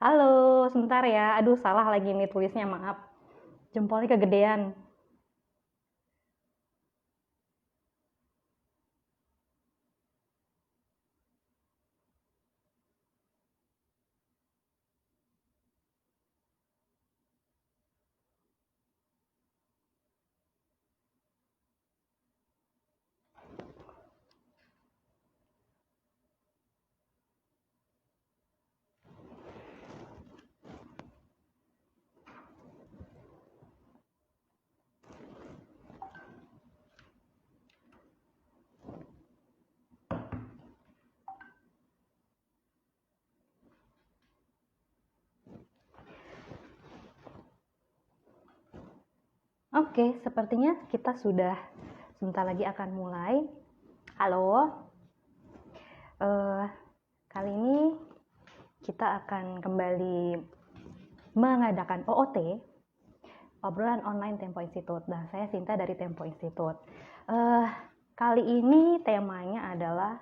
Halo, sebentar ya. Aduh, salah lagi nih tulisnya, maaf. Jempolnya kegedean. Oke, sepertinya kita sudah sebentar lagi akan mulai. Halo, eh, kali ini kita akan kembali mengadakan OOT, obrolan online Tempo Institute. Nah, saya Sinta dari Tempo Institute. Eh, Kali ini temanya adalah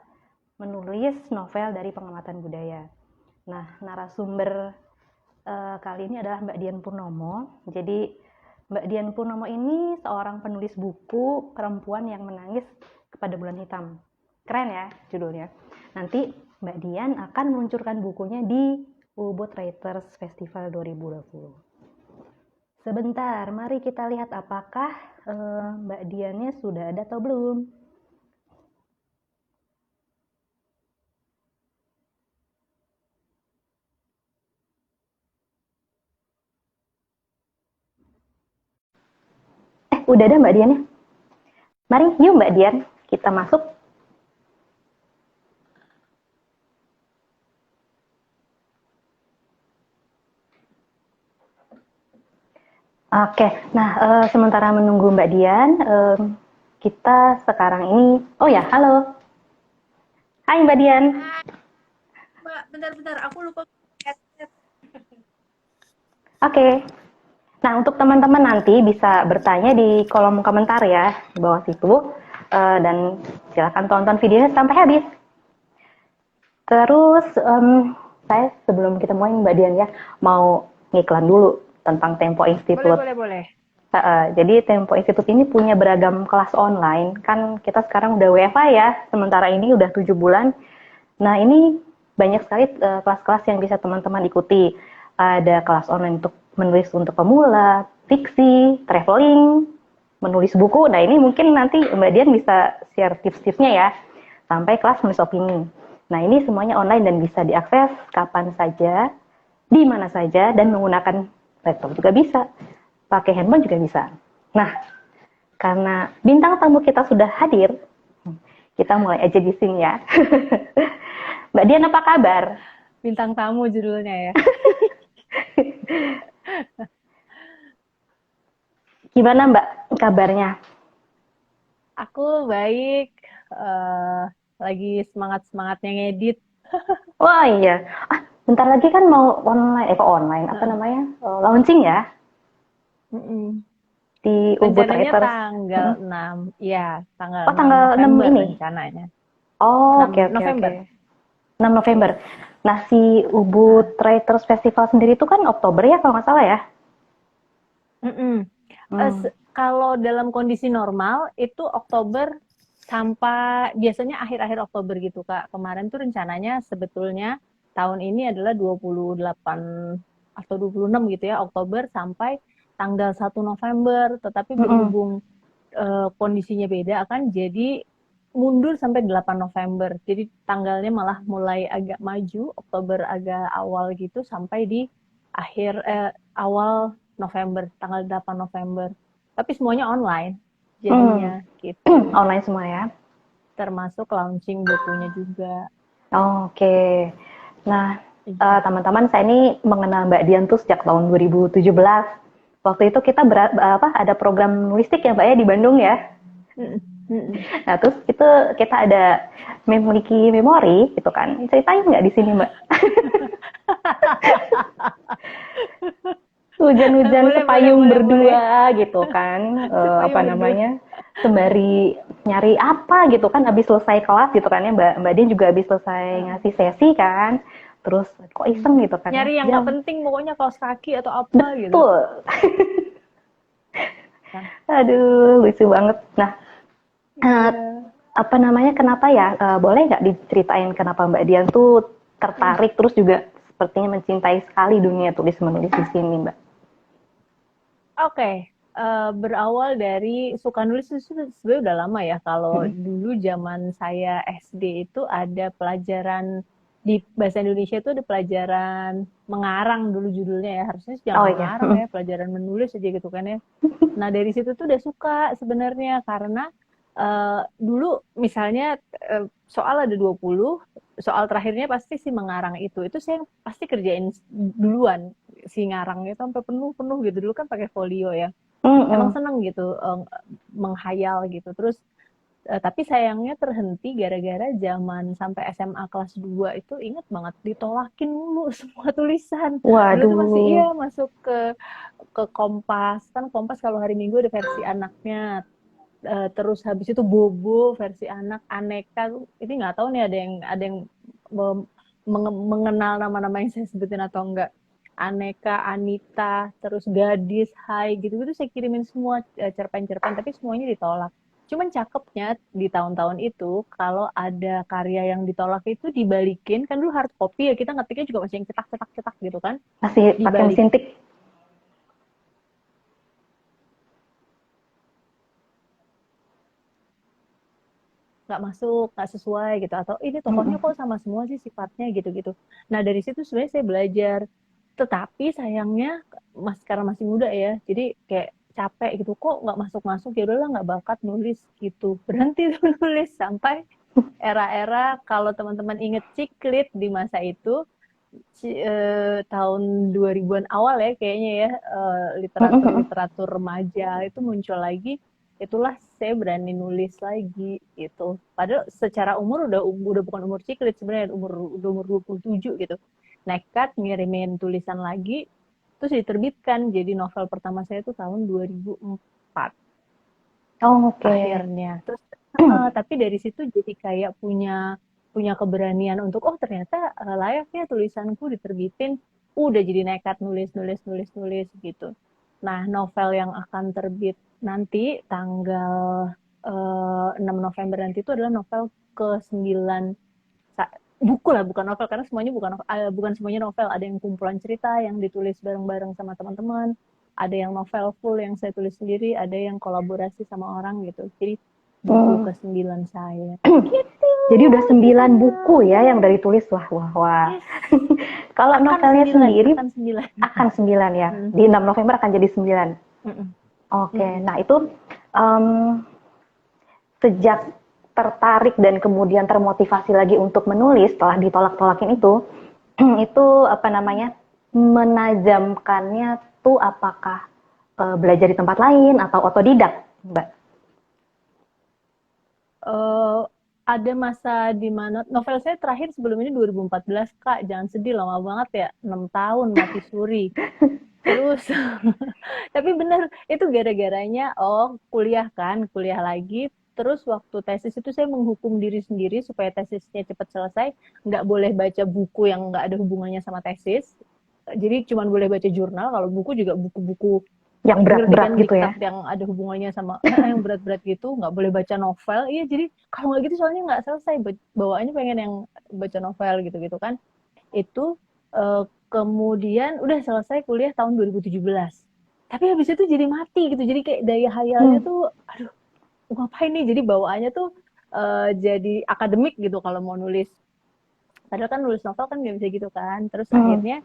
menulis novel dari pengamatan budaya. Nah, narasumber kali ini adalah Mbak Dian Purnomo. Jadi Mbak Dian Purnomo ini seorang penulis buku perempuan yang menangis kepada bulan hitam. Keren ya judulnya. Nanti Mbak Dian akan meluncurkan bukunya di Ubud Writers Festival 2020. Sebentar, mari kita lihat apakah Mbak Diannya sudah ada atau belum. Udah ada Mbak Diannya? Mari, yuk Mbak Dian, kita masuk. Oke, nah sementara menunggu Mbak Dian, kita sekarang ini, oh ya, halo. Hai Mbak Dian. Mbak, bentar-bentar, aku lupa headset. Oke. Nah, untuk teman-teman nanti bisa bertanya di kolom komentar ya, di bawah situ. Dan silakan tonton videonya sampai habis. Terus, saya sebelum kita mulai Mbak Dian ya, mau ngiklan dulu tentang Tempo Institute. Boleh. Jadi Tempo Institute ini punya beragam kelas online. Kan kita sekarang udah WFA ya, sementara ini udah 7 bulan. Nah, ini banyak sekali kelas-kelas yang bisa teman-teman ikuti. Ada kelas online untuk menulis untuk pemula, fiksi, traveling, menulis buku. Nah, ini mungkin nanti Mbak Dian bisa share tips-tipsnya ya. Sampai kelas menulis opini. Nah, ini semuanya online dan bisa diakses kapan saja, di mana saja, dan menggunakan laptop juga bisa. Pakai handphone juga bisa. Nah, karena bintang tamu kita sudah hadir, kita mulai aja di sini ya. Mbak Dian apa kabar? Bintang tamu judulnya ya. Gimana Mbak kabarnya? Aku baik, eh lagi semangat-semangatnya ngedit. Wah iya. Bentar lagi kan mau online, kok online, apa Heeh. namanya? Launching ya Mm-mm. di Ubud Rencananya Writers. tanggal 6, ya, tanggal Oh 6 tanggal 6 November ini? rencananya. Oh 6 oke oke oke. November. 6 November. Nah si Ubud Nah, Writers Festival sendiri itu kan Oktober ya kalau nggak salah ya? mm-mm. Hmm. Kalau dalam kondisi normal itu Oktober sampai biasanya akhir-akhir Oktober gitu Kak. Kemarin tuh rencananya sebetulnya tahun ini adalah 28 atau 26 gitu ya Oktober sampai tanggal 1 November. Tetapi Mm-mm. berhubung kondisinya beda akan jadi mundur sampai 8 November. Jadi tanggalnya malah mulai agak maju, Oktober agak awal gitu sampai di awal November, tanggal 8 November. Tapi semuanya online Hmm. jadinya gitu. Online semua ya? Termasuk launching bukunya juga. Oh, oke. Nah, Iya. teman-teman, saya ini mengenal Mbak Dian tuh sejak tahun 2017. Waktu itu kita ada program nulistik ya Mbak ya di Bandung ya. Mm, mm, Nah, terus itu kita ada memiliki memori gitu kan. Ceritain nggak di sini Mbak? Hujan-hujan sepayung boleh. berdua gitu kan. Apa Sepayung berdua. namanya? Sembari nyari apa gitu kan habis selesai kelas gitu kan ya Mbak Dian juga habis selesai ngasih sesi kan. terus kok iseng gitu kan ya. Nyari yang nggak penting, pokoknya kaos kaki atau apa gitu. Betul. Kan? Aduh, lucu banget. Nah, Iya. apa namanya, kenapa ya, boleh nggak diceritain kenapa Mbak Dian tuh tertarik terus juga sepertinya mencintai sekali dunia tulis menulis di sini, Mbak? Oke, berawal dari suka nulis itu sebenarnya udah lama ya. Kalau dulu zaman saya SD itu ada pelajaran di bahasa Indonesia itu ada pelajaran mengarang dulu judulnya ya. Harusnya Oh jangan iya. mengarang ya, pelajaran menulis aja gitu kan ya. Nah dari situ tuh udah suka sebenarnya karena dulu misalnya soal ada 20, soal terakhirnya pasti si mengarang itu saya pasti kerjain duluan si ngarangnya itu sampai penuh gitu. Dulu kan pakai folio ya. Emang seneng gitu menghayal gitu. Terus tapi sayangnya terhenti gara-gara zaman sampai SMA kelas 2 itu inget banget ditolakin mulu semua tulisan. Dulu tuh masih Waduh. masuk ke Kompas. Kan Kompas kalau hari Minggu ada versi anaknya. Terus habis itu Bobo versi anak, Aneka ini nggak tahu nih ada yang mengenal nama-nama yang saya sebutin atau enggak. Aneka, Anita, terus Gadis, Hai gitu-gitu saya kirimin semua cerpen-cerpen tapi semuanya ditolak. Cuman cakepnya di tahun-tahun itu kalau ada karya yang ditolak itu dibalikin, kan dulu hard copy ya, kita ngetiknya juga masih yang cetak gitu kan. Masih pakai Dibalik mesin tik. nggak masuk, nggak sesuai gitu, atau ini tokohnya kok sama semua sih sifatnya gitu-gitu. Nah dari situ sebenarnya saya belajar, tetapi sayangnya karena masih muda ya, jadi kayak capek gitu, kok nggak masuk-masuk, ya udahlah nggak bakat nulis gitu, berhenti tuh nulis sampai era-era kalau teman-teman inget Ciklit di masa itu tahun 2000-an awal ya kayaknya ya, literatur remaja itu muncul lagi, itulah saya berani nulis lagi gitu. Padahal secara umur udah bukan umur Ciklit sebenarnya, udah umur 27 gitu. Nekat ngirimin tulisan lagi, terus diterbitkan jadi novel pertama saya itu tahun 2004 Oh, oke. akhirnya. Terus tapi dari situ jadi kayak punya keberanian untuk ternyata layaknya tulisanku diterbitin, udah jadi nekat nulis gitu. Nah, novel yang akan terbit nanti tanggal 6 November nanti itu adalah novel ke-9, buku lah, bukan novel karena semuanya bukan semuanya novel, ada yang kumpulan cerita yang ditulis bareng-bareng sama teman-teman, ada yang novel full yang saya tulis sendiri, ada yang kolaborasi sama orang gitu. Jadi buku ke-9 saya. Gitu. Jadi udah 9 buku ya yang dari tulis. Wah. Yes. Kalau novelnya sendiri akan 9 ya. Di 6 November akan jadi 9. Oke. Nah, itu sejak tertarik dan kemudian termotivasi lagi untuk menulis setelah ditolak-tolakin itu itu apa namanya, menajamkannya tuh apakah belajar di tempat lain atau otodidak, Mbak? Ada masa di mana novel saya terakhir sebelum ini 2014, Kak. Jangan sedih, lama banget ya. 6 tahun mati suri. Terus tapi bener itu gara-garanya kuliah lagi. Terus waktu tesis itu saya menghukum diri sendiri supaya tesisnya cepat selesai, nggak boleh baca buku yang nggak ada hubungannya sama tesis. Jadi cuma boleh baca jurnal. Kalau buku juga buku-buku Yang berat-berat kan, gitu ya? diktat yang ada hubungannya sama yang berat-berat gitu, nggak boleh baca novel. Iya, jadi kalau nggak gitu soalnya nggak selesai, bawaannya pengen yang baca novel gitu kan. Itu kemudian udah selesai kuliah tahun 2017. Tapi habis itu jadi mati gitu. Jadi kayak daya hayalnya tuh, aduh, ngapain nih? Jadi bawaannya tuh jadi akademik gitu kalau mau nulis. Padahal kan nulis novel kan nggak bisa gitu kan. Terus akhirnya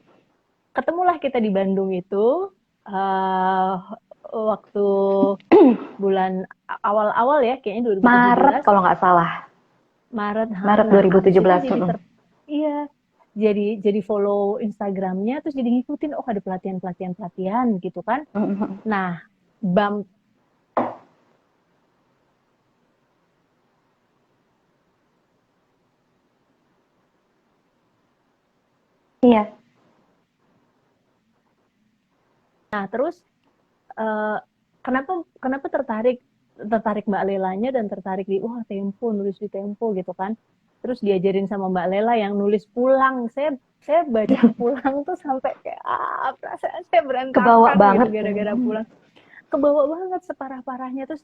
ketemulah kita di Bandung itu waktu bulan awal-awal ya, kayaknya 2017. Maret kalau nggak salah. Maret 2017. Iya, jadi follow Instagramnya, terus jadi ngikutin, ada pelatihan gitu kan. Nah, bam Iya. Nah, terus kenapa tertarik Mbak Lelanya dan tertarik di Tempo, nulis di Tempo gitu kan. terus diajarin sama Mbak Lela yang nulis pulang. Saya baca pulang tuh sampai kayak perasaan saya Kebawa berantakan gitu banget. gara-gara pulang. Kebawa banget separah-parahnya. Terus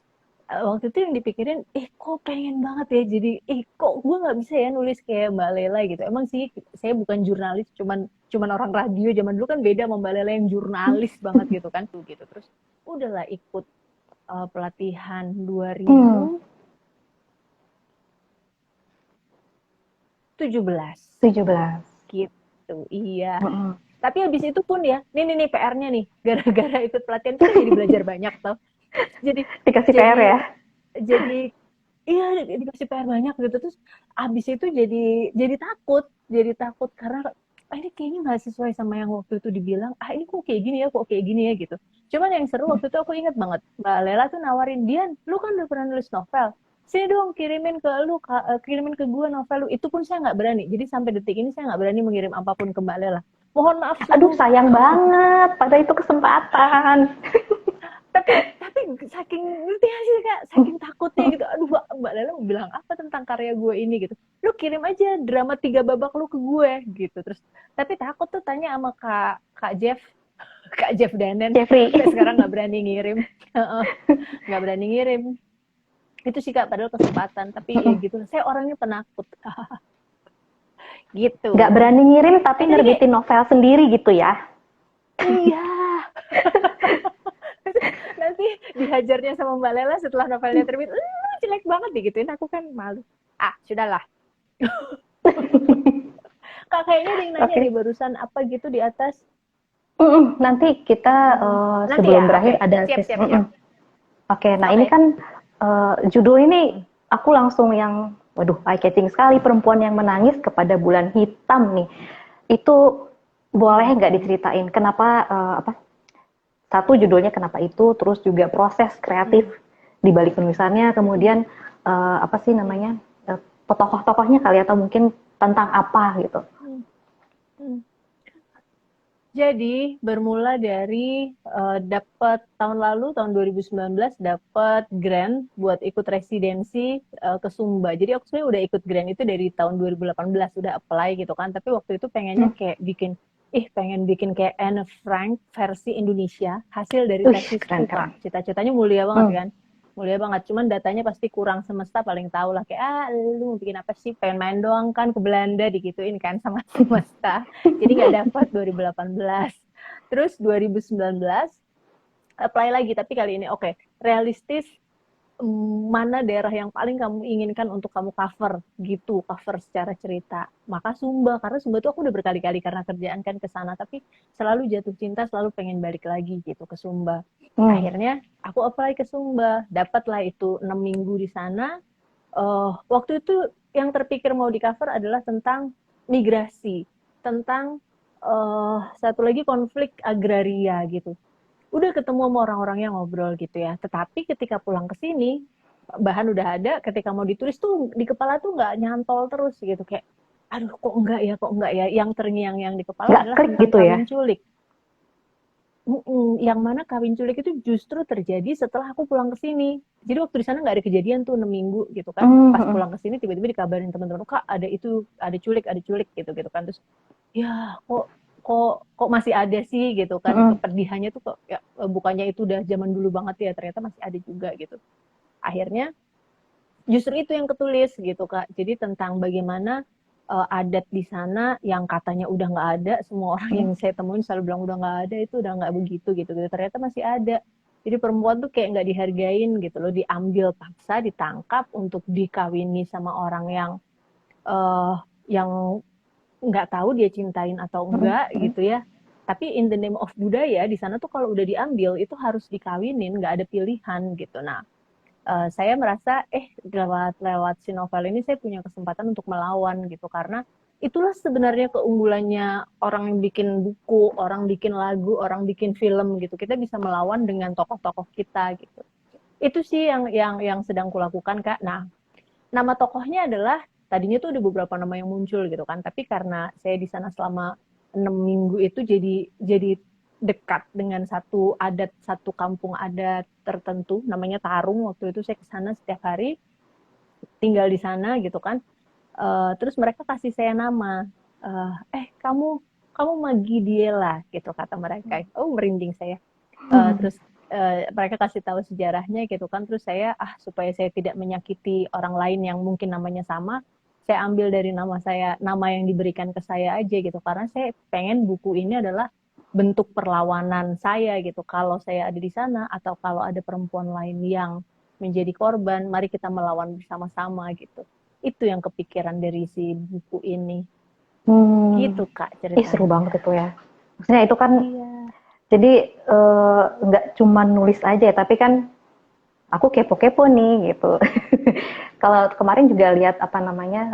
waktu itu yang dipikirin, kok pengen banget ya jadi, kok gue nggak bisa ya nulis kayak Mbak Lela gitu. Emang sih saya bukan jurnalis, cuman orang radio. Zaman dulu kan beda sama Mbak Lela yang jurnalis banget gitu kan tuh gitu. Terus udahlah ikut pelatihan 2017. 17. Gitu, iya. Mm-mm. Tapi habis itu pun ya, nih PR-nya nih, gara-gara ikut pelatihan kita jadi belajar banyak tau. Jadi Dikasih jadi PR ya. jadi iya dikasih PR banyak gitu. Terus habis itu jadi takut karena ini kayaknya nggak sesuai sama yang waktu itu dibilang. Ini kok kayak gini ya gitu. Cuman yang seru waktu itu aku ingat banget Mbak Lela tuh nawarin, Dian, lu kan udah pernah nulis novel, sini dong kirimin ke gue novel lu. Itu pun saya nggak berani. Jadi sampai detik ini saya nggak berani mengirim apapun ke Mbak Lela. Mohon maaf Aduh, sungguh. sayang banget. Padahal itu kesempatan. tapi saking ngerti gak sih Kak, saking takutnya gitu, aduh Mbak Lela mau bilang apa tentang karya gue ini gitu, lu kirim aja drama 3 babak lu ke gue gitu. Terus tapi takut tuh tanya sama Kak Jeff Kak Jeff Danen, Jeffrey. sampai sekarang nggak berani ngirim. Nggak berani ngirim itu sih Kak, padahal kesempatan. Tapi ya gitu, saya orangnya penakut. Gitu. Nggak berani ngirim tapi nerbitin novel sendiri gitu ya. Iya. Nanti dihajarnya sama Mbak Lela setelah novelnya terbit, jelek banget digituin, aku kan malu. Sudahlah. Kak, kayaknya ada yang nanya nih barusan apa gitu di atas. Nanti kita Nanti sebelum ya? berakhir Okay. ada Siap. Oke, nah ini kan judul ini aku langsung yang, waduh, eye-catching sekali, perempuan yang menangis kepada bulan hitam nih. Itu boleh nggak diceritain kenapa satu judulnya kenapa itu, terus juga proses kreatif di balik penulisannya, kemudian apa sih namanya tokoh-tokohnya kali, atau mungkin tentang apa gitu. Jadi bermula dari dapat tahun lalu, tahun 2019 dapat grant buat ikut residensi ke Sumba. Jadi aku sebenarnya udah ikut grant itu dari tahun 2018, udah apply gitu kan. Tapi waktu itu pengennya kayak pengen bikin kayak Anne Frank versi Indonesia, hasil dari tesisku Kak. Cita-citanya mulia banget kan. Mulia banget, cuman datanya pasti kurang. Semesta paling tahu lah, kayak lu mau bikin apa sih, pengen main doang kan ke Belanda, digituin kan sama semesta. Jadi nggak dapat 2018. Terus 2019 apply lagi, tapi kali ini realistis, mana daerah yang paling kamu inginkan untuk kamu cover gitu, cover secara cerita. Maka Sumba, karena Sumba tuh aku udah berkali-kali karena kerjaan kan ke sana, tapi selalu jatuh cinta, selalu pengen balik lagi gitu ke Sumba. Akhirnya aku apply ke Sumba, dapatlah itu 6 minggu di sana. Waktu itu yang terpikir mau di cover adalah tentang migrasi, tentang satu lagi konflik agraria gitu. Udah ketemu sama orang-orangnya, ngobrol gitu ya. Tetapi ketika pulang ke sini, bahan udah ada, ketika mau ditulis tuh di kepala tuh nggak nyantol terus gitu. Kayak, aduh kok enggak ya. Yang terngiang-yang di kepala nggak adalah klik tentang gitu kawin ya? culik. Yang mana kawin culik itu justru terjadi setelah aku pulang ke sini. Jadi waktu di sana nggak ada kejadian tuh 6 minggu gitu kan. Pas pulang ke sini tiba-tiba dikabarin teman-teman, Kak ada culik gitu kan. Terus ya kok masih ada sih gitu kan. Kepedihannya tuh kok ya, bukannya itu udah zaman dulu banget ya, ternyata masih ada juga gitu. Akhirnya justru itu yang ketulis gitu Kak. Jadi tentang bagaimana adat di sana yang katanya udah nggak ada, semua orang yang saya temuin selalu bilang udah nggak ada, itu udah nggak begitu gitu. Ternyata masih ada. Jadi perempuan tuh kayak nggak dihargain gitu loh, diambil paksa, ditangkap untuk dikawini sama orang yang nggak tahu dia cintain atau enggak gitu ya. Tapi in the name of budaya di sana tuh kalau udah diambil itu harus dikawinin, nggak ada pilihan gitu. Nah, saya merasa lewat si novel ini saya punya kesempatan untuk melawan gitu, karena itulah sebenarnya keunggulannya orang yang bikin buku, orang bikin lagu, orang bikin film gitu. Kita bisa melawan dengan tokoh-tokoh kita gitu. Itu sih yang sedang kulakukan Kak. Nah, nama tokohnya adalah, tadinya tuh ada beberapa nama yang muncul gitu kan, tapi karena saya di sana selama 6 minggu itu jadi dekat dengan satu kampung adat tertentu namanya Tarung. Waktu itu saya ke sana setiap hari, tinggal di sana gitu kan. Terus mereka kasih saya nama, kamu Magi Diela gitu kata mereka. Oh, merinding saya. Terus mereka kasih tahu sejarahnya gitu kan. Terus saya supaya saya tidak menyakiti orang lain yang mungkin namanya sama, saya ambil dari nama saya, nama yang diberikan ke saya aja gitu. Karena saya pengen buku ini adalah bentuk perlawanan saya gitu. Kalau saya ada di sana atau kalau ada perempuan lain yang menjadi korban, mari kita melawan bersama-sama gitu. Itu yang kepikiran dari si buku ini. Gitu Kak Ih, seru ceritanya. banget itu ya. Maksudnya itu kan, Iya. jadi nggak cuma nulis aja, tapi kan aku kepo-kepo nih gitu. Kalau kemarin juga lihat apa namanya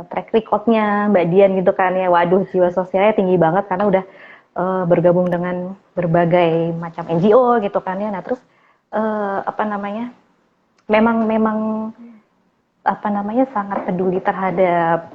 track recordnya Mbak Dian gitu kan ya, waduh jiwa sosialnya tinggi banget karena udah bergabung dengan berbagai macam NGO gitu kan ya. Nah terus apa namanya, memang apa namanya sangat peduli terhadap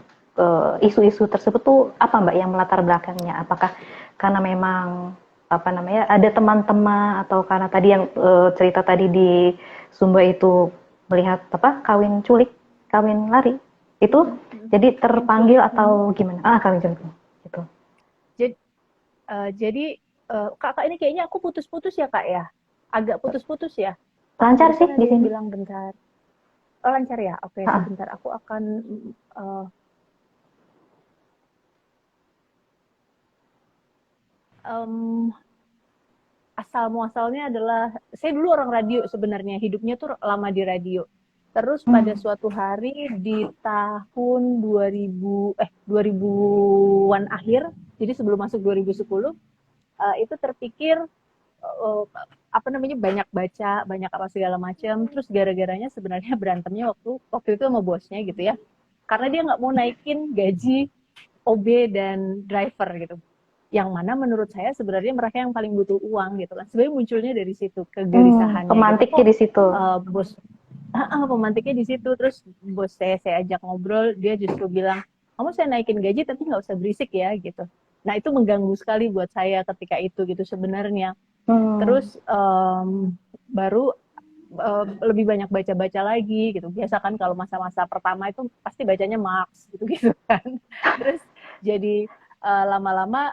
isu-isu tersebut tuh apa Mbak yang melatar belakangnya? Apakah karena memang apa namanya ada teman-teman atau karena tadi yang cerita tadi di Sumba itu melihat apa kawin culik, kawin lari itu jadi terpanggil atau gimana? Kawin culik gitu. Jadi, jadi kakak ini kayaknya aku putus-putus ya kak ya, agak putus-putus ya. Lancar sih Barusan di ada yang sini. bilang bentar. Oh lancar ya, oke Ah, sebentar aku akan uh, um, asal muasalnya adalah saya dulu orang radio sebenarnya, hidupnya tuh lama di radio. Terus pada hmm, suatu hari di tahun 2000-an akhir, jadi sebelum masuk 2010, itu terpikir uh, apa namanya banyak baca, banyak apa segala macam. Terus gara-garanya sebenarnya berantemnya waktu itu sama bosnya gitu ya. Karena dia nggak mau naikin gaji OB dan driver gitu. Yang mana menurut saya sebenarnya mereka yang paling butuh uang gitu kan. Sebenarnya munculnya dari situ kegelisahannya gitu. pemantiknya Kok di situ. bos pemantiknya di situ. Terus bos saya ajak ngobrol, dia justru bilang, kamu saya naikin gaji tapi nggak usah berisik ya gitu. Nah itu mengganggu sekali buat saya ketika itu gitu sebenarnya. Hmm, Terus baru lebih banyak baca-baca lagi gitu. Biasa kan kalau masa-masa pertama itu pasti bacanya Marx gitu-gitu kan. Terus jadi lama-lama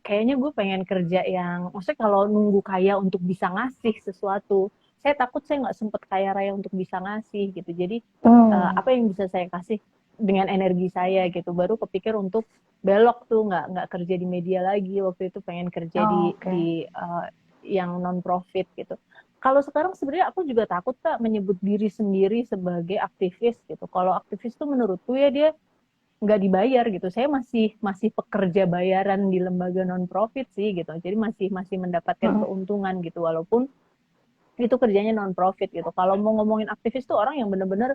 kayaknya gue pengen kerja yang, maksudnya kalau nunggu kaya untuk bisa ngasih sesuatu, saya takut saya nggak sempet kaya raya untuk bisa ngasih gitu. Jadi hmm. apa yang bisa saya kasih dengan energi saya gitu. Baru kepikir untuk belok tuh nggak kerja di media lagi. Waktu itu pengen kerja Oh, oke. di yang non profit gitu. Kalau sekarang sebenarnya aku juga takut Kak menyebut diri sendiri sebagai aktivis gitu. Kalau aktivis tuh menurutku ya dia nggak dibayar gitu. Saya masih pekerja bayaran di lembaga non profit sih gitu. Jadi masih mendapatkan Mm-mm. keuntungan gitu walaupun itu kerjanya non profit gitu. Kalau mau ngomongin aktivis tuh orang yang benar-benar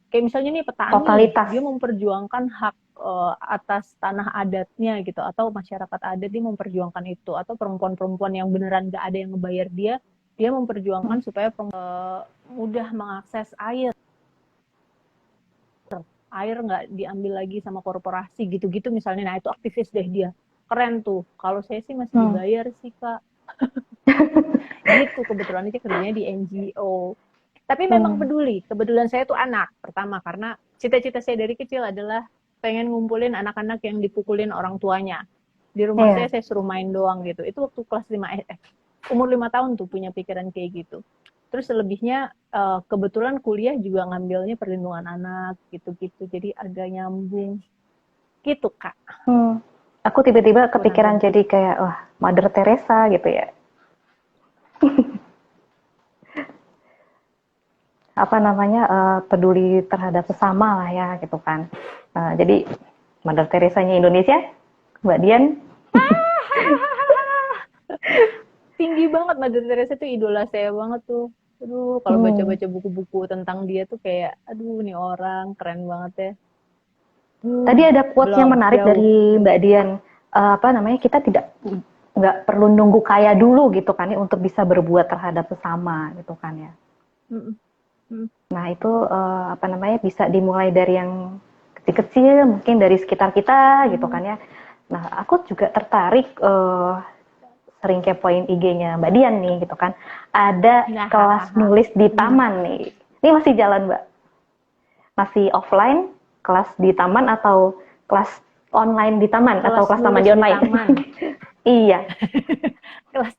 kayak misalnya nih petani, Totalitas. dia memperjuangkan hak atas tanah adatnya gitu, atau masyarakat adat dia memperjuangkan itu, atau perempuan-perempuan yang beneran gak ada yang ngebayar dia memperjuangkan supaya mudah mengakses air nggak diambil lagi sama korporasi gitu-gitu misalnya. Nah itu aktivis deh dia, keren tuh. Kalau saya sih masih Hmm. dibayar sih kak gitu. Kebetulan aja kerjanya di NGO, tapi memang Hmm. peduli. Kebetulan saya tuh anak pertama, karena cita-cita saya dari kecil adalah pengen ngumpulin anak-anak yang dipukulin orang tuanya. Di rumah Iya. saya suruh main doang gitu. Itu waktu kelas 5 umur 5 tahun tuh punya pikiran kayak gitu. Terus selebihnya kebetulan kuliah juga ngambilnya perlindungan anak gitu-gitu. Jadi agak nyambung gitu Kak, Hmm. Aku tiba-tiba kurang kepikiran lebih. jadi kayak, wah, Mother Teresa gitu ya. Apa namanya, peduli terhadap sesama lah ya gitu kan. Jadi Mother Teresanya Indonesia, Mbak Dian. Tinggi banget Mother Teresa tuh, idola saya banget tuh. Aduh, kalau Hmm. baca-baca buku-buku tentang dia tuh kayak, aduh nih orang keren banget ya. Tadi ada quotes yang Belum, menarik jauh. dari Mbak Dian. Apa namanya, kita tidak nggak perlu nunggu kaya dulu gitu kan ya untuk bisa berbuat terhadap sesama gitu kan ya. Mm, mm, Nah itu apa namanya bisa dimulai dari yang kecil-kecil, mungkin dari sekitar kita gitu mm. kan ya. Nah aku juga tertarik sering kepoin IG-nya Mbak Dian nih gitu kan. Ada Nah, kelas nulis di taman nih. Ini masih jalan Mbak, masih offline. kelas di taman atau kelas online di taman atau kelas taman nulis di di online? taman. Iya. Kelas.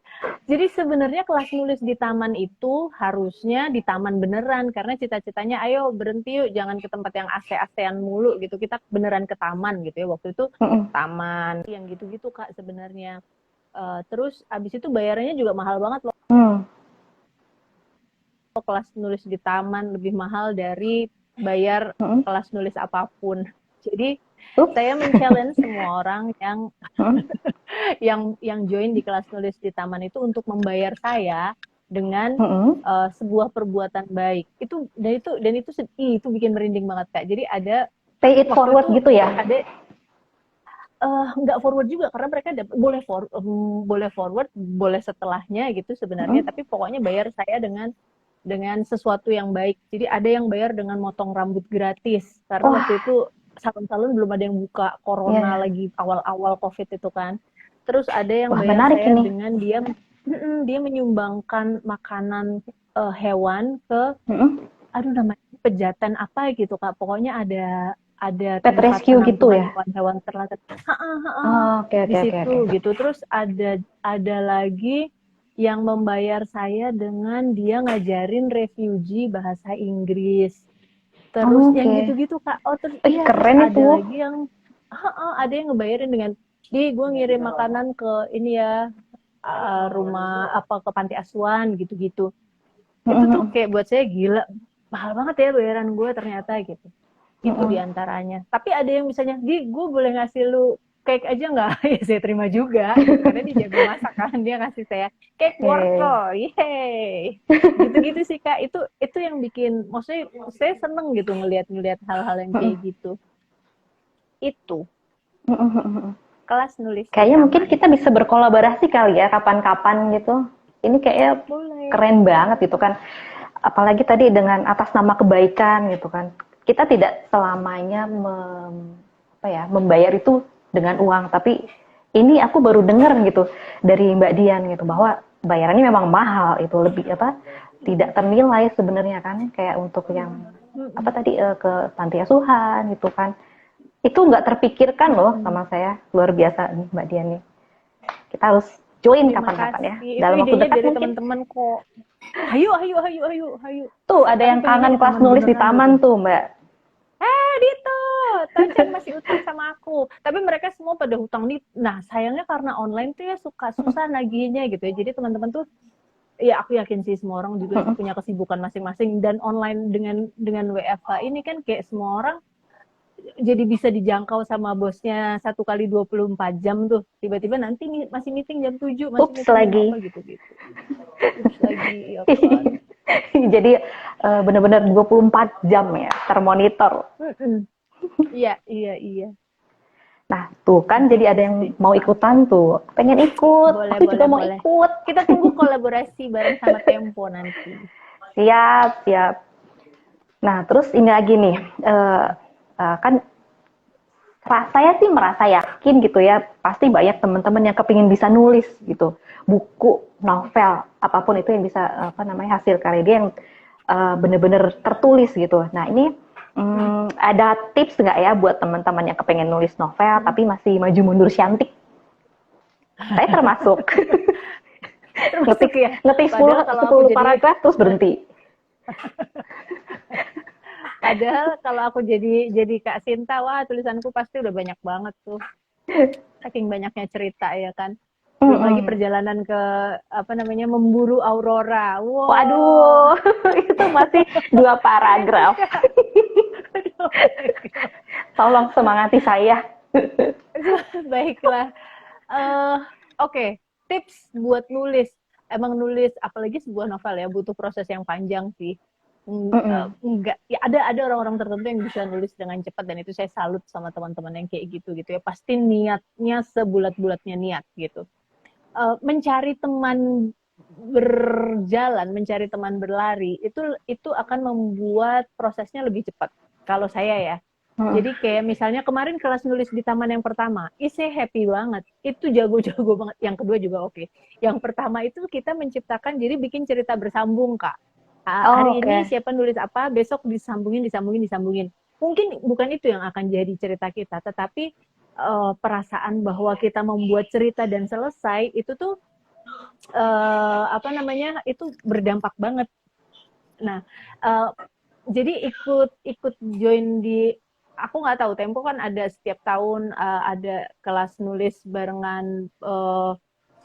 Jadi sebenarnya kelas nulis di taman itu harusnya di taman beneran, karena cita-citanya ayo berhenti yuk, jangan ke tempat yang AC-AC-an mulu gitu, kita beneran ke taman gitu ya. Waktu itu Mm-mm. taman yang gitu-gitu Kak sebenarnya. Terus abis itu bayarannya juga mahal banget loh. Hmm. Kelas nulis di taman lebih mahal dari bayar Mm-mm. kelas nulis apapun. Jadi Ups. saya men-challenge semua orang Mm-mm. yang join di kelas nulis di taman itu untuk membayar saya dengan Mm-mm. sebuah perbuatan baik. Itu bikin merinding banget Kak. Jadi ada Pay it waktu forward itu gitu ya? ada nggak forward juga, karena mereka boleh forward, boleh setelahnya gitu sebenarnya, Mm-mm. tapi pokoknya bayar saya dengan sesuatu yang baik. Jadi ada yang bayar dengan motong rambut gratis, karena Wah, waktu itu salon-salon belum ada yang buka, iya, corona iya. lagi awal-awal COVID itu kan. Terus ada yang Wah, bayar menarik saya ini. dengan dia menyumbangkan makanan hewan ke, Mm-mm. aduh namanya pejaten apa gitu Kak. Pokoknya ada Pet tempat rescue gitu penampungan ya? hewan-hewan terlantar. Oh, oke, Di oke, oke, situ oke. gitu. Terus ada lagi yang membayar saya dengan dia ngajarin refugee bahasa Inggris. Terus yang Oke. gitu-gitu Kak. Terus Keren ada itu. lagi yang ada yang ngebayarin dengan gue ngirim makanan ke ini ya, rumah apa, ke panti asuhan gitu-gitu. Itu tuh Mm-mm. kayak buat saya gila, mahal banget ya bayaran gue ternyata gitu. Itu Mm-mm. diantaranya. Tapi ada yang misalnya, gue boleh ngasih lu cake aja nggak? Ya saya terima juga gitu, karena dia jago masak kan, dia ngasih saya cake Oke. wortel, yeay, gitu-gitu sih Kak. Itu yang bikin, maksudnya saya seneng gitu ngelihat hal-hal yang kayak Mm-mm. gitu. Itu Mm-mm. kelas nulis di Kayaknya mungkin taman. kita bisa berkolaborasi kali ya kapan-kapan gitu. Ini kayaknya Boleh. keren banget gitu kan. Apalagi tadi dengan atas nama kebaikan gitu kan. Kita tidak selamanya membayar itu dengan uang, tapi ini aku baru dengar gitu dari Mbak Dian gitu bahwa bayarannya memang mahal, itu lebih tidak ternilai sebenarnya kan, kayak untuk yang tadi ke panti asuhan gitu kan. Itu nggak terpikirkan loh sama saya, luar biasa nih Mbak Dian nih. Kita harus join Terima kapan-kapan ya, kasih. Itu dalam waktu idenya dekat dari mungkin. teman-teman kok. Hayu, hayu, hayu, hayu, hayu. Tuh ada Tapi yang pengennya kangen di kelas taman nulis di beneran taman gitu. tuh Mbak. Dito, Tacan masih utang sama aku. Tapi mereka semua pada hutang nih. Nah, sayangnya karena online tuh ya suka susah nagihnya gitu ya. Jadi teman-teman tuh, ya aku yakin sih semua orang juga punya kesibukan masing-masing, dan online dengan WFH ini kan kayak semua orang jadi bisa dijangkau sama bosnya 1 kali 24 jam tuh. Tiba-tiba nanti masih meeting jam 7, masih Ups meeting jam lagi. apa gitu-gitu. Ups lagi, ya kan. Jadi benar-benar 24 jam ya termonitor. Iya, iya, iya. Nah, tuh kan jadi ada Gitu yang sih. mau ikutan tuh. Pengen ikut. Boleh, Aku juga boleh, mau boleh. ikut. Kita tunggu kolaborasi bareng sama Tempo nanti. Siap, siap. Nah, terus ini lagi nih. Kan saya sih merasa yakin gitu ya, pasti banyak teman-teman yang kepingin bisa nulis gitu, buku, novel, apapun itu yang bisa hasil karya dia yang bener-bener tertulis gitu. Nah ini ada tips nggak ya buat teman-teman yang kepengen nulis novel tapi masih maju mundur cantik? Saya termasuk. Termasuk ya. Ngetik Padahal kalau aku 10 jadi paragraf terus berhenti. Padahal kalau aku jadi Kak Sinta, wah tulisanku pasti udah banyak banget tuh. Saking banyaknya cerita ya kan. Belum lagi perjalanan ke memburu aurora. Wow. Waduh, itu masih 2 paragraf. Tolong semangati saya. Baiklah. Oke. Tips buat nulis. Emang nulis, apalagi sebuah novel ya, butuh proses yang panjang sih. Enggak, ya ada orang-orang tertentu yang bisa nulis dengan cepat, dan itu saya salut sama teman-teman yang kayak gitu ya. Pasti niatnya sebulat-bulatnya niat gitu. Mencari teman berjalan, mencari teman berlari, itu akan membuat prosesnya lebih cepat. Kalau saya ya. Jadi kayak misalnya kemarin kelas nulis di taman yang pertama, saya happy banget. Itu jago-jago banget. Yang kedua juga oke. Yang pertama itu kita menciptakan, jadi bikin cerita bersambung, Kak. Hari ini siapa nulis apa, besok disambungin. mungkin bukan itu yang akan jadi cerita kita, tetapi perasaan bahwa kita membuat cerita dan selesai itu tuh apa namanya, itu berdampak banget. Nah, jadi ikut join di, aku nggak tahu, Tempo kan ada setiap tahun ada kelas nulis barengan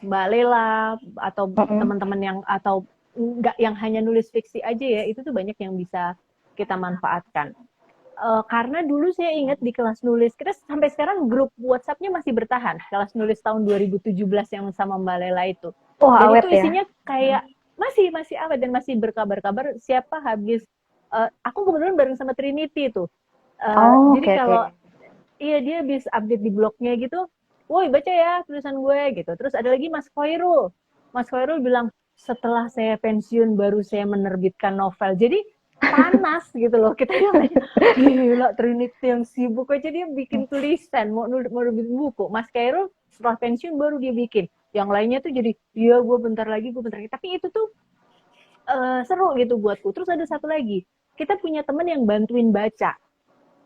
Mbak Lela atau teman-teman yang, atau nggak yang hanya nulis fiksi aja ya, itu tuh banyak yang bisa kita manfaatkan. Karena dulu saya ingat di kelas nulis, kita sampai sekarang grup WhatsApp-nya masih bertahan, kelas nulis tahun 2017 yang sama Mbak Lela itu. Wah, Dan awet itu ya. isinya kayak masih awet dan masih berkabar-kabar siapa habis, aku kebetulan bareng sama Trinity tuh. Jadi kalau iya, dia habis update di blognya gitu, woi baca ya tulisan gue gitu. Terus ada lagi Mas Khairul. Mas Khairul bilang, setelah saya pensiun baru saya menerbitkan novel. Jadi panas gitu loh, kita yang nanya, gila Trinity yang sibuk aja dia bikin tulisan, mau bikin buku. Mas Khairul setelah pensiun baru dia bikin. Yang lainnya tuh jadi, iya gue bentar lagi. Tapi itu tuh seru gitu buatku. Terus ada satu lagi, kita punya temen yang bantuin baca.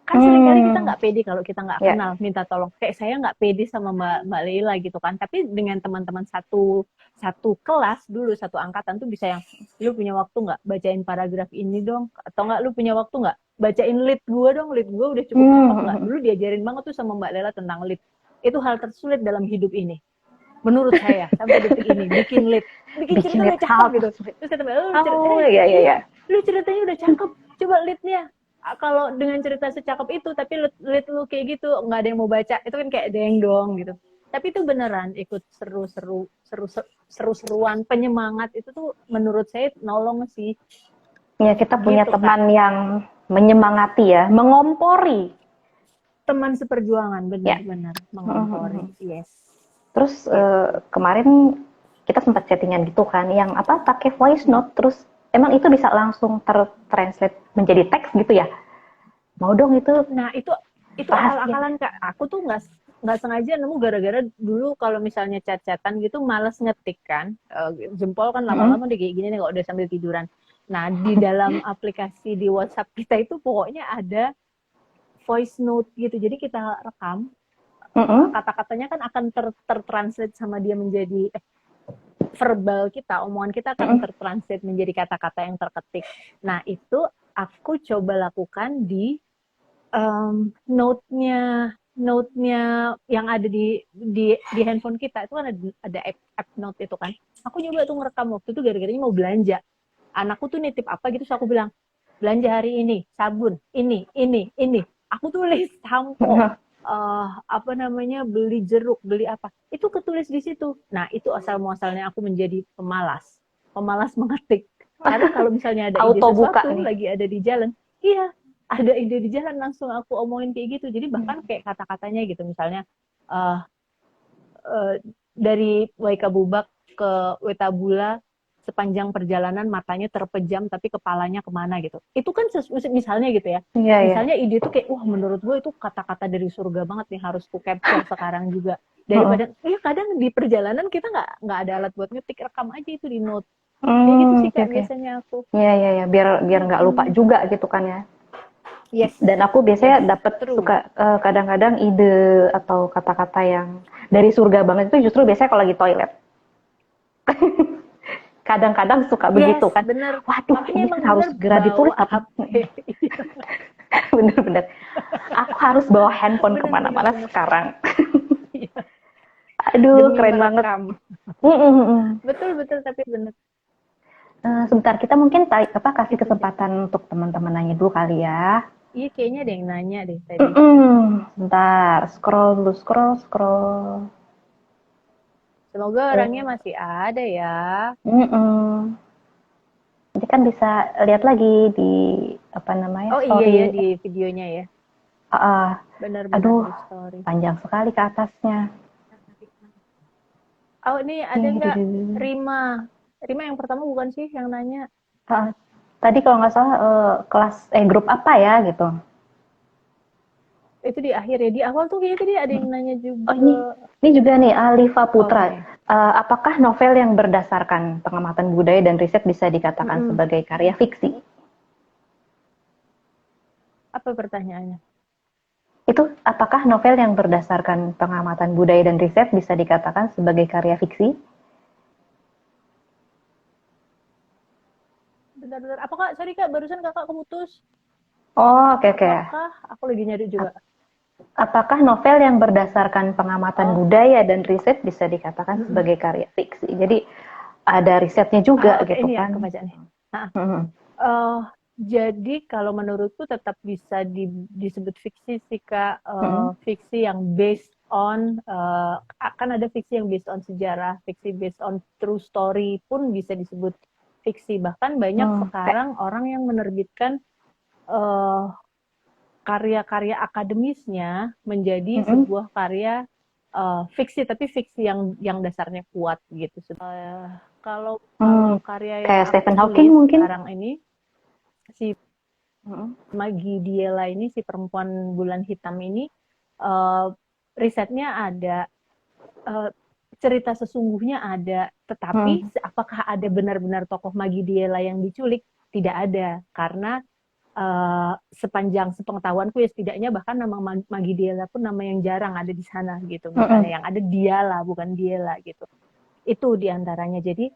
Kan seringkali kita nggak pede kalau kita nggak kenal, minta tolong. Kayak saya nggak pede sama Mbak Leila gitu kan. Tapi dengan teman-teman satu kelas dulu, satu angkatan tuh bisa yang, lu punya waktu nggak bacain paragraf ini dong? Atau nggak, lu punya waktu nggak bacain lead gue dong? Lead gue udah cukup cakep nggak? Dulu diajarin banget tuh sama Mbak Leila tentang lead. Itu hal tersulit dalam hidup ini. Menurut saya, sampai detik ini, bikin cerita udah cakep gitu. Terus kata Mbak, lu ceritanya udah cakep, coba leadnya. Kalau dengan cerita secakep itu, tapi lead lu kayak gitu, nggak ada yang mau baca, itu kan kayak deng dong gitu. Tapi itu beneran ikut seru-seruan, penyemangat itu tuh menurut saya nolong sih. Ya, kita punya gitu, teman yang menyemangati ya, mengompori. Teman seperjuangan, benar-benar mengompori. Yes. Terus kemarin kita sempat chattingan gitu kan, yang apa pakai voice note, terus emang itu bisa langsung tertranslate menjadi teks gitu ya? Mau dong itu? Nah itu akal-akalan Kak. Aku tuh nggak sengaja nemu, gara-gara dulu kalau misalnya chat-chatan gitu males ngetik kan, jempol kan lama-lama udah kayak gini nih kalau udah sambil tiduran. Nah di dalam aplikasi di WhatsApp kita itu pokoknya ada voice note gitu, jadi kita rekam, kata-katanya kan akan tertranslate sama dia menjadi verbal kita, omongan kita akan tertranslate menjadi kata-kata yang terketik. Nah itu aku coba lakukan di note-nya yang ada di handphone kita itu kan ada app note itu kan. Aku nyoba tuh ngerekam waktu itu gara-garanya mau belanja. Anakku tuh nitip apa gitu, so aku bilang belanja hari ini sabun ini. Aku tulis sampo, apa namanya, beli jeruk, beli apa, itu ketulis di situ. Nah itu asal muasalnya aku menjadi pemalas mengetik. Karena kalau misalnya ada ide sesuatu lagi ada di jalan, ada ide di jalan langsung aku omongin kayak gitu. Jadi bahkan kayak kata-katanya gitu, misalnya dari Waikabubak ke Wetabula sepanjang perjalanan matanya terpejam tapi kepalanya kemana gitu. Itu kan misalnya gitu ya. Misalnya ide itu kayak, wah menurut gue itu kata-kata dari surga banget nih, harus ku capture sekarang juga. Daripada kadang di perjalanan kita nggak ada alat buat ngetik, rekam aja itu di note. Kayak gitu sih Kak biasanya aku. Iya, biar nggak lupa juga gitu kan ya. Yes. Dan aku biasanya dapat suka kadang-kadang ide atau kata-kata yang dari surga banget itu justru biasanya kalau lagi toilet. Kadang-kadang suka begitu kan. Bener. Waduh, ini kan harus segera ditulis. Bener-bener. Aku harus bawa handphone kemana-mana sekarang. Aduh, keren banget. Betul, tapi bener. Sebentar, kita mungkin kasih kesempatan untuk teman-teman nanya dulu kali ya. Iya, kayaknya ada yang nanya deh tadi. Sebentar, scroll. Semoga orangnya masih ada ya. Jadi kan bisa lihat lagi di apa namanya, story. Iya ya, di videonya ya. Benar. Aduh, story. panjang sekali ke atasnya. Oh, ini ada nggak Rima yang pertama bukan sih yang nanya? Tadi kalau nggak salah kelas grup apa ya gitu. Itu di akhir ya, di awal tuh kayaknya tadi ada yang nanya juga. Ini juga nih Alifa Putra. Apakah novel yang berdasarkan pengamatan budaya dan riset bisa dikatakan sebagai karya fiksi? Apa pertanyaannya? Itu apakah novel yang berdasarkan pengamatan budaya dan riset bisa dikatakan sebagai karya fiksi? Bentar-bentar. Apa Kak? Sorry Kak, barusan Kakak keputus. Oh, oke oke. Apakah aku lagi nyari juga? Apakah novel yang berdasarkan pengamatan Oh, budaya dan riset bisa dikatakan mm-mm. sebagai karya fiksi? Jadi ada risetnya juga Oke, gitu ini ya kan? kebacaannya. Nah, Hmm. eh, jadi kalau menurutku tetap bisa disebut fiksi sih Kak. Hmm. Fiksi yang based on, akan ada fiksi yang based on sejarah, fiksi based on true story pun bisa disebut fiksi. Bahkan banyak Kayak, sekarang orang yang menerbitkan eh, karya-karya akademisnya menjadi mm-mm. sebuah karya fiksi, tapi fiksi yang dasarnya kuat gitu. Kalau Hmm, kalau karya yang kayak aku Stephen Hawking tulis mungkin? sekarang ini, si Mm-mm. Maggie Diela ini, si perempuan bulan hitam ini, uh, risetnya ada, uh, cerita sesungguhnya ada, tetapi Hmm. apakah ada benar-benar tokoh Maggie Diela yang diculik? Tidak ada, karena sepanjang sepengetahuanku ya setidaknya bahkan nama Maggie Diela pun nama yang jarang ada di sana gitu. Mm-mm. Misalnya yang ada Diala bukan Diela gitu. Itu diantaranya. Jadi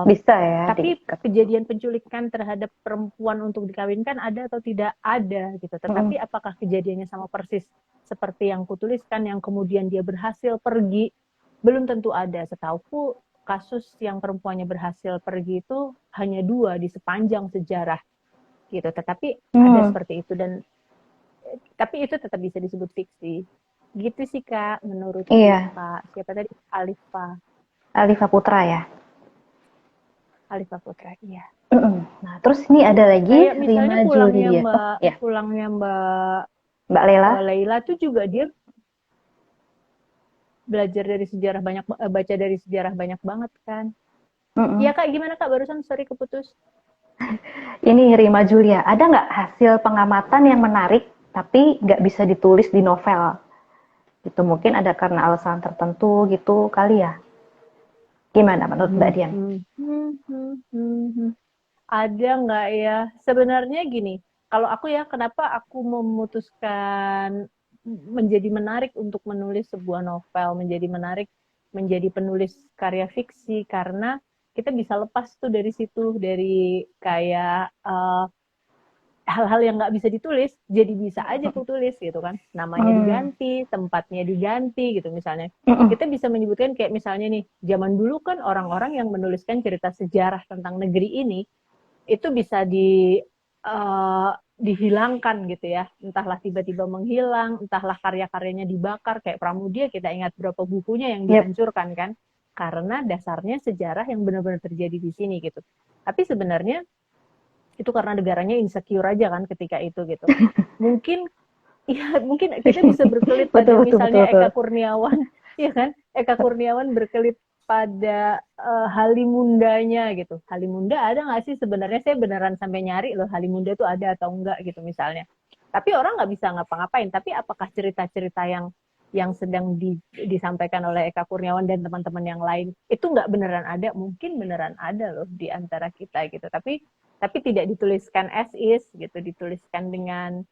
Bisa ya tapi dikatakan. kejadian penculikan terhadap perempuan untuk dikawinkan ada atau tidak ada gitu. Mm-mm. Tetapi apakah kejadiannya sama persis seperti yang kutuliskan yang kemudian dia berhasil pergi? Belum tentu ada. Setauku kasus yang perempuannya berhasil pergi itu hanya 2 di sepanjang sejarah gitu. Tetapi ada Hmm. seperti itu dan tapi itu tetap bisa disebut fiksi. Gitu sih Kak, menurutku Iya, Kak. Siapa tadi? Alifa. Alifa Putra ya. Alifa Putra, iya. Mm-mm. Nah, terus ini ada lagi Kayak misalnya Rima Julia. Oh ya, pulangnya Mbak Mbak Lela. Laila tuh juga dia belajar dari sejarah banyak, baca dari sejarah banyak banget kan. Iya Mm-mm. Kak, gimana Kak? Barusan sorry keputus. Ini Rima Julia. Ada nggak hasil pengamatan yang menarik tapi nggak bisa ditulis di novel? Itu mungkin ada karena alasan tertentu gitu kali ya. Gimana menurut Mbak Hmm, Dian? hmm, hmm, hmm, hmm, hmm. Ada nggak ya? Sebenarnya gini, kalau aku ya, kenapa aku memutuskan menjadi menarik untuk menulis sebuah novel, menjadi menarik menjadi penulis karya fiksi, karena kita bisa lepas tuh dari situ, dari kayak hal-hal yang nggak bisa ditulis, jadi bisa aja aku tulis gitu kan. Namanya Hmm. diganti, tempatnya diganti gitu misalnya. Mm-mm. Kita bisa menyebutkan kayak misalnya nih, zaman dulu kan orang-orang yang menuliskan cerita sejarah tentang negeri ini, itu bisa dihilangkan gitu ya, entahlah tiba-tiba menghilang, entahlah karya-karyanya dibakar kayak Pramudia, kita ingat berapa bukunya yang Yep. dihancurkan kan, karena dasarnya sejarah yang benar-benar terjadi di sini gitu. Tapi sebenarnya itu karena negaranya insecure aja kan ketika itu gitu. Mungkin ya mungkin kita bisa berkelit pada Betul betul betul misalnya betul. Eka Kurniawan, ya kan? Eka Kurniawan berkelit pada Halimundanya gitu. Halimunda ada nggak sih sebenarnya? Saya beneran sampai nyari loh Halimunda itu ada atau enggak gitu misalnya. Tapi orang nggak bisa ngapa-ngapain. Tapi apakah cerita-cerita yang sedang disampaikan oleh Eka Kurniawan dan teman-teman yang lain itu nggak beneran ada? Mungkin beneran ada loh di antara kita gitu. Tapi tidak dituliskan as is gitu, dituliskan dengan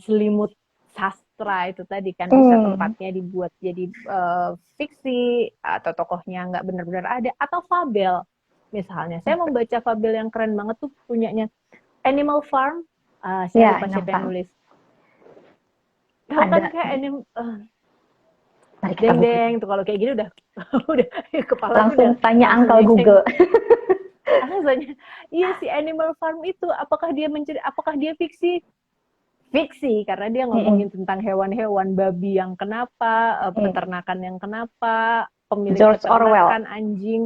selimut sastra itu tadi kan, bisa Hmm. tempatnya dibuat jadi fiksi atau tokohnya nggak benar-benar ada atau fabel misalnya. Saya membaca fabel yang keren banget tuh punyanya Animal Farm. Saya Ya, lupa siapa yang nampak. nulis. Tahu kan Ada. kayak Mari kita deng googling. deng tuh kalau kayak gini udah udah kepalaku udah Langsung tanya langsung Uncle bising. Google. Alasannya, iya si Animal Farm itu apakah dia fiksi? Fiksi karena dia Mm-mm. ngomongin tentang hewan-hewan, babi yang kenapa, Mm. peternakan yang kenapa, pemilik George Orwell. peternakan anjing.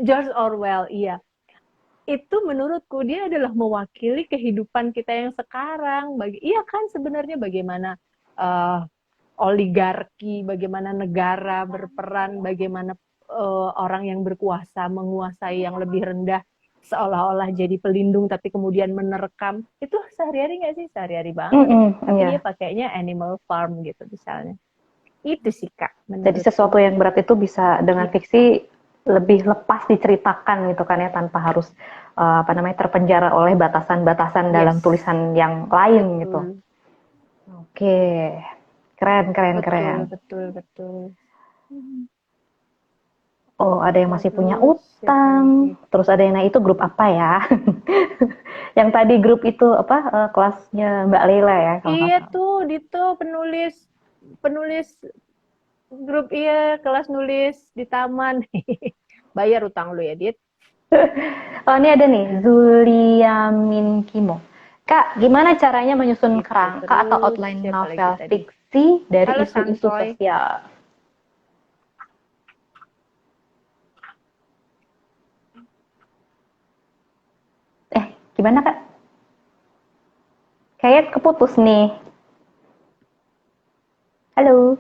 George Orwell, iya. Itu menurutku dia adalah mewakili kehidupan kita yang sekarang. Iya kan sebenarnya bagaimana uh, oligarki, bagaimana negara berperan, bagaimana orang yang berkuasa menguasai yang lebih rendah seolah-olah jadi pelindung tapi kemudian menerkam. Itu sehari-hari nggak sih? Sehari-hari banget. Mm-mm. Tapi Iya. dia pakainya Animal Farm gitu misalnya. Itu sih Kak Jadi menurutku. sesuatu yang berat itu bisa dengan Gitu. fiksi lebih lepas diceritakan gitu kan ya, tanpa harus apa namanya, terpenjara oleh batasan-batasan dalam Yes, tulisan yang lain gitu. betul. Oke, keren keren Betul, keren. betul, betul. Hmm. Oh, ada yang masih punya Terus siapa utang, lagi? terus ada yang, nah itu grup apa ya? Yang tadi grup itu apa, kelasnya Mbak Leila ya kalau nggak Iya salah. tuh, Dito penulis penulis grup, iya, kelas nulis di taman. Bayar utang lu ya, Dit. Oh, ini ada nih, Zuliamin Kimo. Kak, gimana caranya menyusun Gitu. kerangka atau Terus outline siapa lagi novel tadi? fiksi dari Halo isu-isu Santoy. sosial? Gimana Kak? Kayak keputus nih. Halo,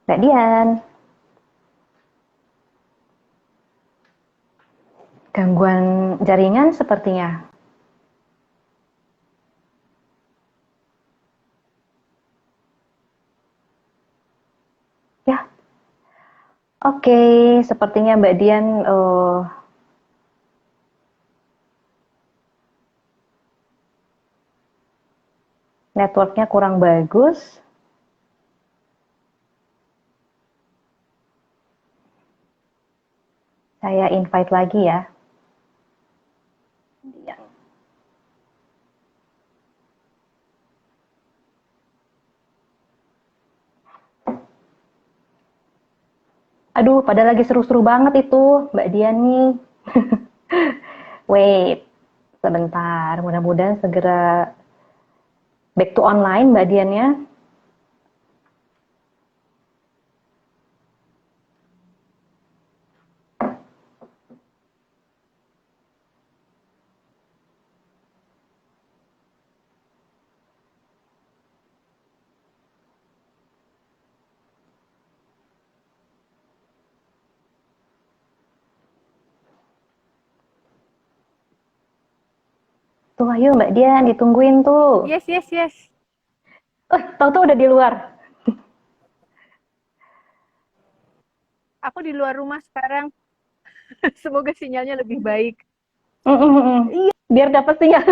Mbak Dian. Gangguan jaringan sepertinya. Ya, oke. Sepertinya Mbak Dian networknya kurang bagus. Saya invite lagi ya. Aduh, pada lagi seru-seru banget itu, Mbak Dian nih. Wait, sebentar. Mudah-mudahan segera back to online Mbak Dian ya. Tuh, ayo Mbak Dian, ditungguin tuh. Yes, yes, yes. Tahu-tahu udah di luar. Aku di luar rumah sekarang. Semoga sinyalnya lebih baik. Iya, Biar dapat sinyal.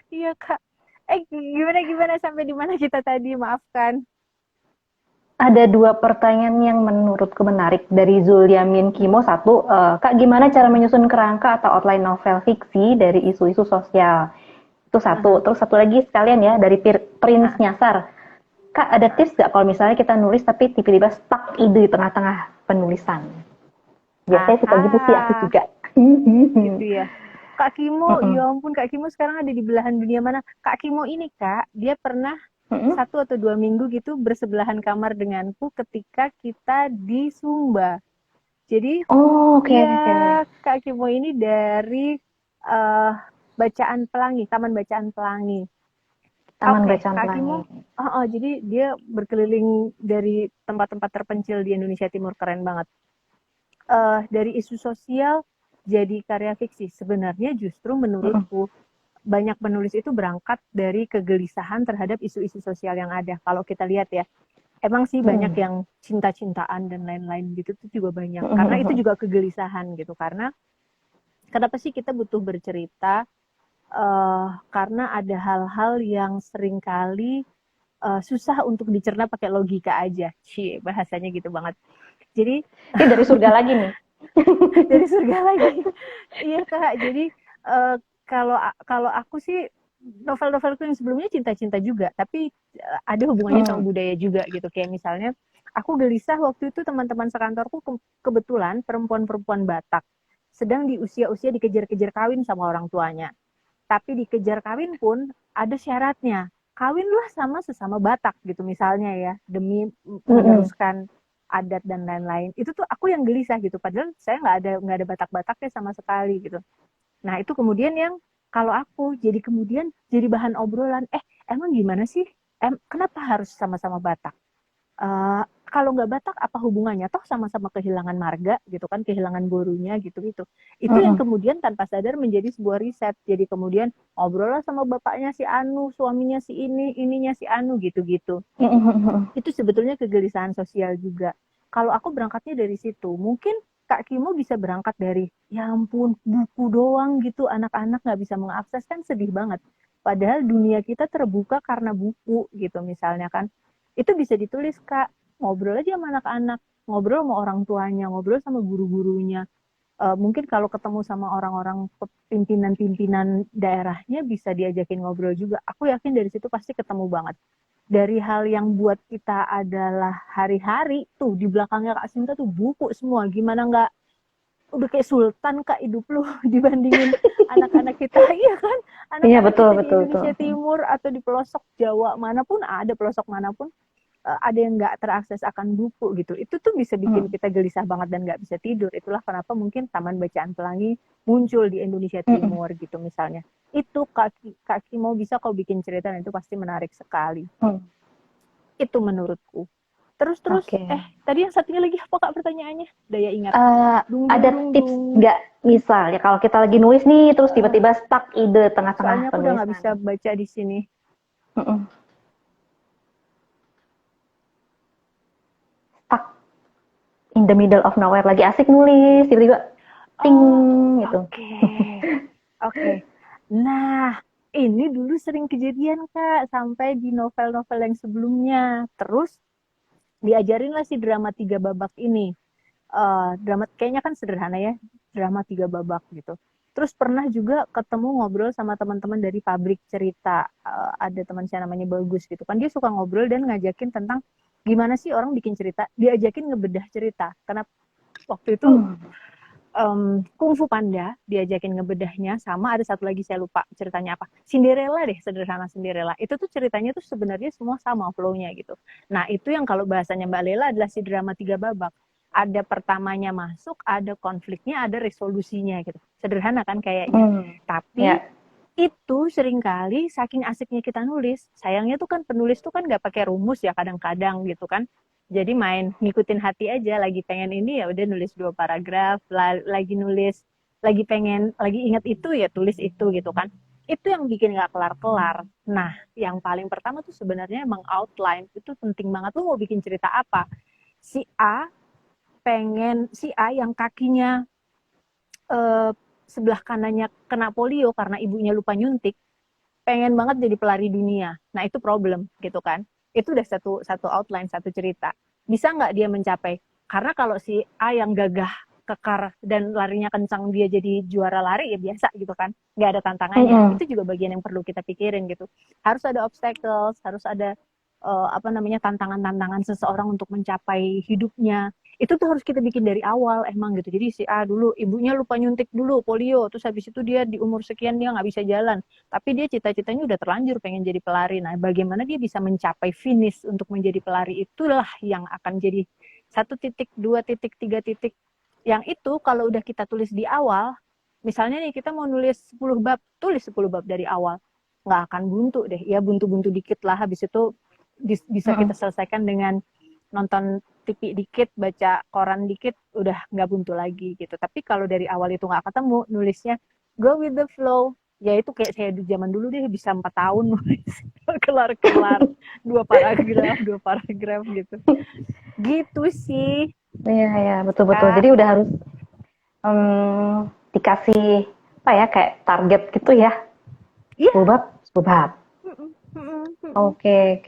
iya, Kak. Gimana gimana sampai di mana kita tadi? Maafkan. Ada dua pertanyaan yang menurutku menarik dari Zulyamin Kimo. Satu, Kak, gimana cara menyusun kerangka atau outline novel fiksi dari isu-isu sosial? Itu satu. Aha, Terus satu lagi sekalian ya, dari Prince aha, Nyasar. Kak, ada aha. tips nggak kalau misalnya kita nulis tapi tiba-tiba stuck ide di tengah-tengah penulisan? Biasanya suka gitu sih aku Aha, juga. gitu ya. Kak Kimo, ya ampun, Kak Kimo sekarang ada di belahan dunia mana? Kak Kimo ini, Kak, dia pernah 1 atau 2 minggu gitu bersebelahan kamar denganku ketika kita di Sumba. Jadi, Oh, oke iya, oke. Kak Kimo ini dari eh, Bacaan Pelangi, Taman Bacaan Pelangi. Taman Oke, Bacaan Kak Pelangi. Kimo, jadi dia berkeliling dari tempat-tempat terpencil di Indonesia Timur, keren banget. Dari isu sosial jadi karya fiksi. Sebenarnya justru menurutku banyak penulis itu berangkat dari kegelisahan terhadap isu-isu sosial yang ada. Kalau kita lihat ya, emang sih banyak yang cinta-cintaan dan lain-lain gitu tuh juga banyak. Karena itu juga kegelisahan gitu. Karena kenapa sih kita butuh bercerita? Karena ada hal-hal yang seringkali susah untuk dicerna pakai logika aja. Cie, bahasanya gitu banget. Jadi Ini dari surga lagi nih. dari surga lagi. Iya Kak, jadi uh, kalau kalau aku sih novel-novelku yang sebelumnya cinta-cinta juga, tapi ada hubungannya sama budaya juga gitu. Kayak misalnya aku gelisah waktu itu teman-teman sekantorku kebetulan perempuan-perempuan Batak sedang di usia-usia dikejar-kejar kawin sama orang tuanya. Tapi dikejar kawin pun ada syaratnya. Kawinlah sama sesama Batak gitu misalnya ya, demi meneruskan adat dan lain-lain. Itu tuh aku yang gelisah gitu. Padahal saya nggak ada Batak-Bataknya sama sekali gitu. Nah itu kemudian yang kalau aku jadi kemudian jadi bahan obrolan. Emang gimana sih? Kenapa harus sama-sama Batak? kalau nggak Batak apa hubungannya? Toh sama-sama kehilangan marga gitu kan, kehilangan borunya gitu-gitu. Itu yang kemudian tanpa sadar menjadi sebuah riset. Jadi kemudian ngobrol lah sama bapaknya si Anu, suaminya si ini, ininya si Anu gitu-gitu. Itu sebetulnya kegelisahan sosial juga. Kalau aku berangkatnya dari situ, mungkin Kak Kimo bisa berangkat dari, ya ampun, buku doang gitu, anak-anak nggak bisa mengakses, kan sedih banget. Padahal dunia kita terbuka karena buku gitu misalnya kan. Itu bisa ditulis, Kak. Ngobrol aja sama anak-anak, ngobrol sama orang tuanya, ngobrol sama guru-gurunya. Mungkin kalau ketemu sama orang-orang pimpinan-pimpinan daerahnya bisa diajakin ngobrol juga. Aku yakin dari situ pasti ketemu banget. Dari hal yang buat kita adalah hari-hari, tuh di belakangnya Kak Sinta tuh buku semua. Gimana nggak udah kayak sultan Kak hidup lu dibandingin anak-anak kita. Iya kan? Iya, Anak-anak betul, kita di betul, betul. Indonesia Timur atau di pelosok Jawa manapun, ada pelosok manapun, ada yang nggak terakses akan buku gitu. Itu tuh bisa bikin kita gelisah banget dan nggak bisa tidur. Itulah kenapa mungkin Taman Bacaan Pelangi muncul di Indonesia Timur gitu misalnya. Itu Kak mau bisa kau bikin cerita dan itu pasti menarik sekali. Itu menurutku. Terus Oke. tadi yang satunya lagi apa Kak pertanyaannya? Daya ingat. Ada tips nggak, misal ya kalau kita lagi nulis nih terus tiba-tiba stuck ide tengah-tengah Soalnya aku udah nggak penulisan. bisa baca di sini. Stuck in the middle of nowhere, lagi asik nulis tiba-tiba ting gitu. Oke. Nah, ini dulu sering kejadian Kak, sampai di novel-novel yang sebelumnya. Terus diajarin lah si drama 3 babak ini. Drama kayaknya kan sederhana ya, drama 3 babak gitu. Terus pernah juga ketemu ngobrol sama teman-teman dari pabrik cerita. Ada teman saya namanya Bagus gitu kan, dia suka ngobrol dan ngajakin tentang gimana sih orang bikin cerita, diajakin ngebedah cerita. Karena waktu itu Kung Fu Panda diajakin ngebedahnya, sama ada satu lagi saya lupa ceritanya apa. Cinderella deh, sederhana Cinderella. Itu tuh ceritanya tuh sebenarnya semua sama flow-nya gitu. Nah, itu yang kalau bahasanya Mbak Lela adalah si drama 3 babak. Ada pertamanya masuk, ada konfliknya, ada resolusinya gitu. Sederhana kan kayaknya. Tapi itu seringkali saking asiknya kita nulis, sayangnya tuh kan penulis tuh kan nggak pakai rumus ya kadang-kadang gitu kan. Jadi main ngikutin hati aja, lagi pengen ini ya udah nulis 2 paragraf, lagi nulis, lagi ingat itu ya tulis itu gitu kan. Itu yang bikin nggak kelar-kelar. Nah, yang paling pertama tuh sebenarnya emang outline, itu penting banget. Lu mau bikin cerita apa? Si A si A yang kakinya sebelah kanannya kena polio karena ibunya lupa nyuntik, pengen banget jadi pelari dunia. Nah, itu problem gitu kan. Itu udah satu outline, satu cerita. Bisa nggak dia mencapai? Karena kalau si A yang gagah, kekar, dan larinya kencang, dia jadi juara lari, ya biasa gitu kan. Nggak ada tantangannya. Itu juga bagian yang perlu kita pikirin gitu. Harus ada obstacles, harus ada tantangan-tantangan seseorang untuk mencapai hidupnya. Itu tuh harus kita bikin dari awal emang gitu. Jadi si A dulu ibunya lupa nyuntik dulu polio, terus habis itu dia di umur sekian dia nggak bisa jalan, tapi dia cita-citanya udah terlanjur pengen jadi pelari. Nah, bagaimana dia bisa mencapai finish untuk menjadi pelari, itulah yang akan jadi 1 titik, 2 titik, 3 titik. Yang itu kalau udah kita tulis di awal, misalnya nih kita mau nulis 10 bab, tulis 10 bab dari awal. Nggak akan buntu deh, ya buntu-buntu dikit lah, habis itu bisa kita selesaikan dengan nonton TV dikit, baca koran dikit, udah nggak buntu lagi gitu. Tapi kalau dari awal itu nggak ketemu, nulisnya go with the flow, ya itu kayak saya di zaman dulu deh bisa 4 tahun nulis kelar-kelar 2 paragraf gitu. Gitu sih. Iya, betul-betul. Jadi udah harus dikasih apa ya, kayak target gitu ya. Iya. 10 bab, 10 bab. Oke.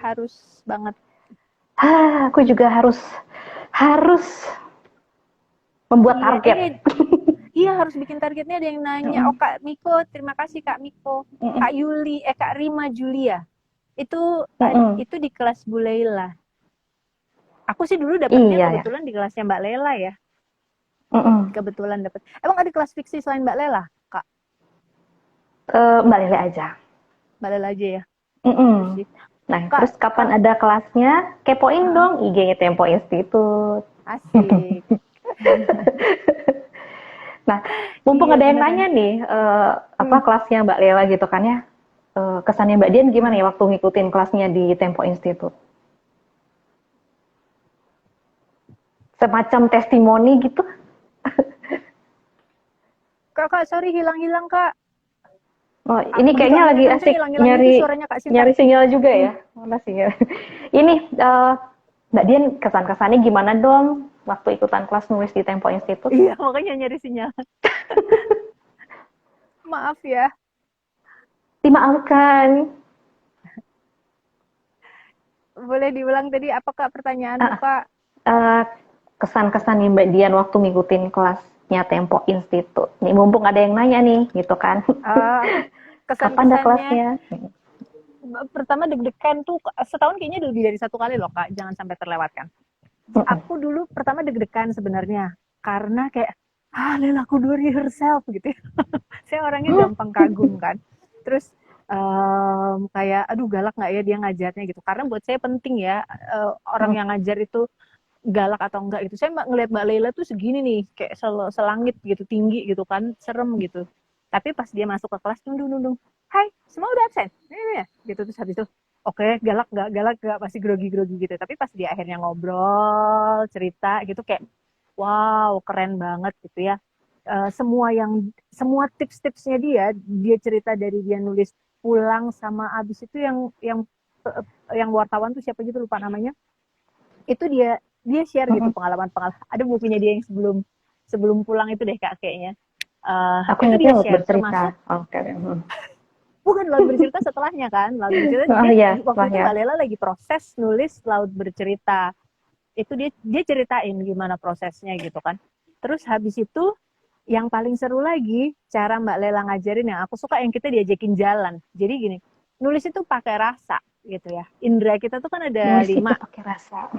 Harus banget. Aku juga harus membuat target. Iya, harus bikin targetnya. Ada yang nanya, oh Kak Miko, terima kasih Kak Miko. Kak Rima Julia. Itu di kelas Bu Leila. Aku sih dulu dapetnya kebetulan di kelasnya Mbak Lela ya. Kebetulan dapet. Emang ada kelas fiksi selain Mbak Lela, Kak? Mbak Lela aja. Mbak Lela aja ya? Nah, Kak, terus kapan ada kelasnya? Kepoin dong IG-nya Tempo Institute. Asik. Nah, mumpung ada yang nanya nih, apa kelasnya Mbak Lela gitu kan ya, kesannya Mbak Dian gimana ya waktu ngikutin kelasnya di Tempo Institute? semacam testimoni gitu. Kak, sorry hilang-hilang Kak. Oh, ini kayaknya lagi asik nyari sinyal juga ya. Mana sinyal? Ini Mbak Dian kesan-kesannya gimana dong waktu ikutan kelas nulis di Tempo Institute? Iya, makanya nyari sinyal. Maaf ya. Dimaafkan. Boleh diulang tadi apa Kak pertanyaanmu Kak? Kesan-kesan nih Mbak Dian waktu ngikutin kelasnya Tempo Institute. Nih mumpung ada yang nanya nih, gitu kan. Kapan ada kelasnya? Pertama deg-degan tuh setahun kayaknya lebih dari 1 kali loh Kak, jangan sampai terlewatkan. Aku dulu pertama deg-degan sebenarnya karena kayak Lela do it yourself gitu ya. Saya orangnya gampang kagum kan. Terus kayak aduh galak nggak ya dia ngajarnya gitu. Karena buat saya penting ya orang yang ngajar itu galak atau enggak gitu. Saya ngeliat Mbak Lela tuh segini nih, kayak selangit gitu, tinggi gitu kan, serem gitu. Tapi pas dia masuk ke kelas, dung, hai, semua udah absen? Ya, gitu. Terus habis itu, oke, galak gak, pasti grogi-grogi gitu. Tapi pas dia akhirnya ngobrol, cerita gitu, kayak, wow, keren banget gitu ya. Semua tips-tipsnya dia cerita dari dia nulis pulang sama abis itu yang wartawan tuh siapa gitu lupa namanya. Itu dia share gitu pengalaman. Ada bukunya dia yang sebelum pulang itu deh Kak kayaknya. Aku itu dia share bercerita. Bukan Laut Bercerita setelahnya kan. Laut Bercerita waktu itu Mbak Lela lagi proses nulis Laut Bercerita. Itu dia ceritain gimana prosesnya gitu kan. Terus habis itu yang paling seru lagi cara Mbak Lela ngajarin yang aku suka yang kita diajakin jalan. Jadi gini, nulis itu pakai rasa gitu ya. Indra kita tuh kan ada 5. Pakai rasa.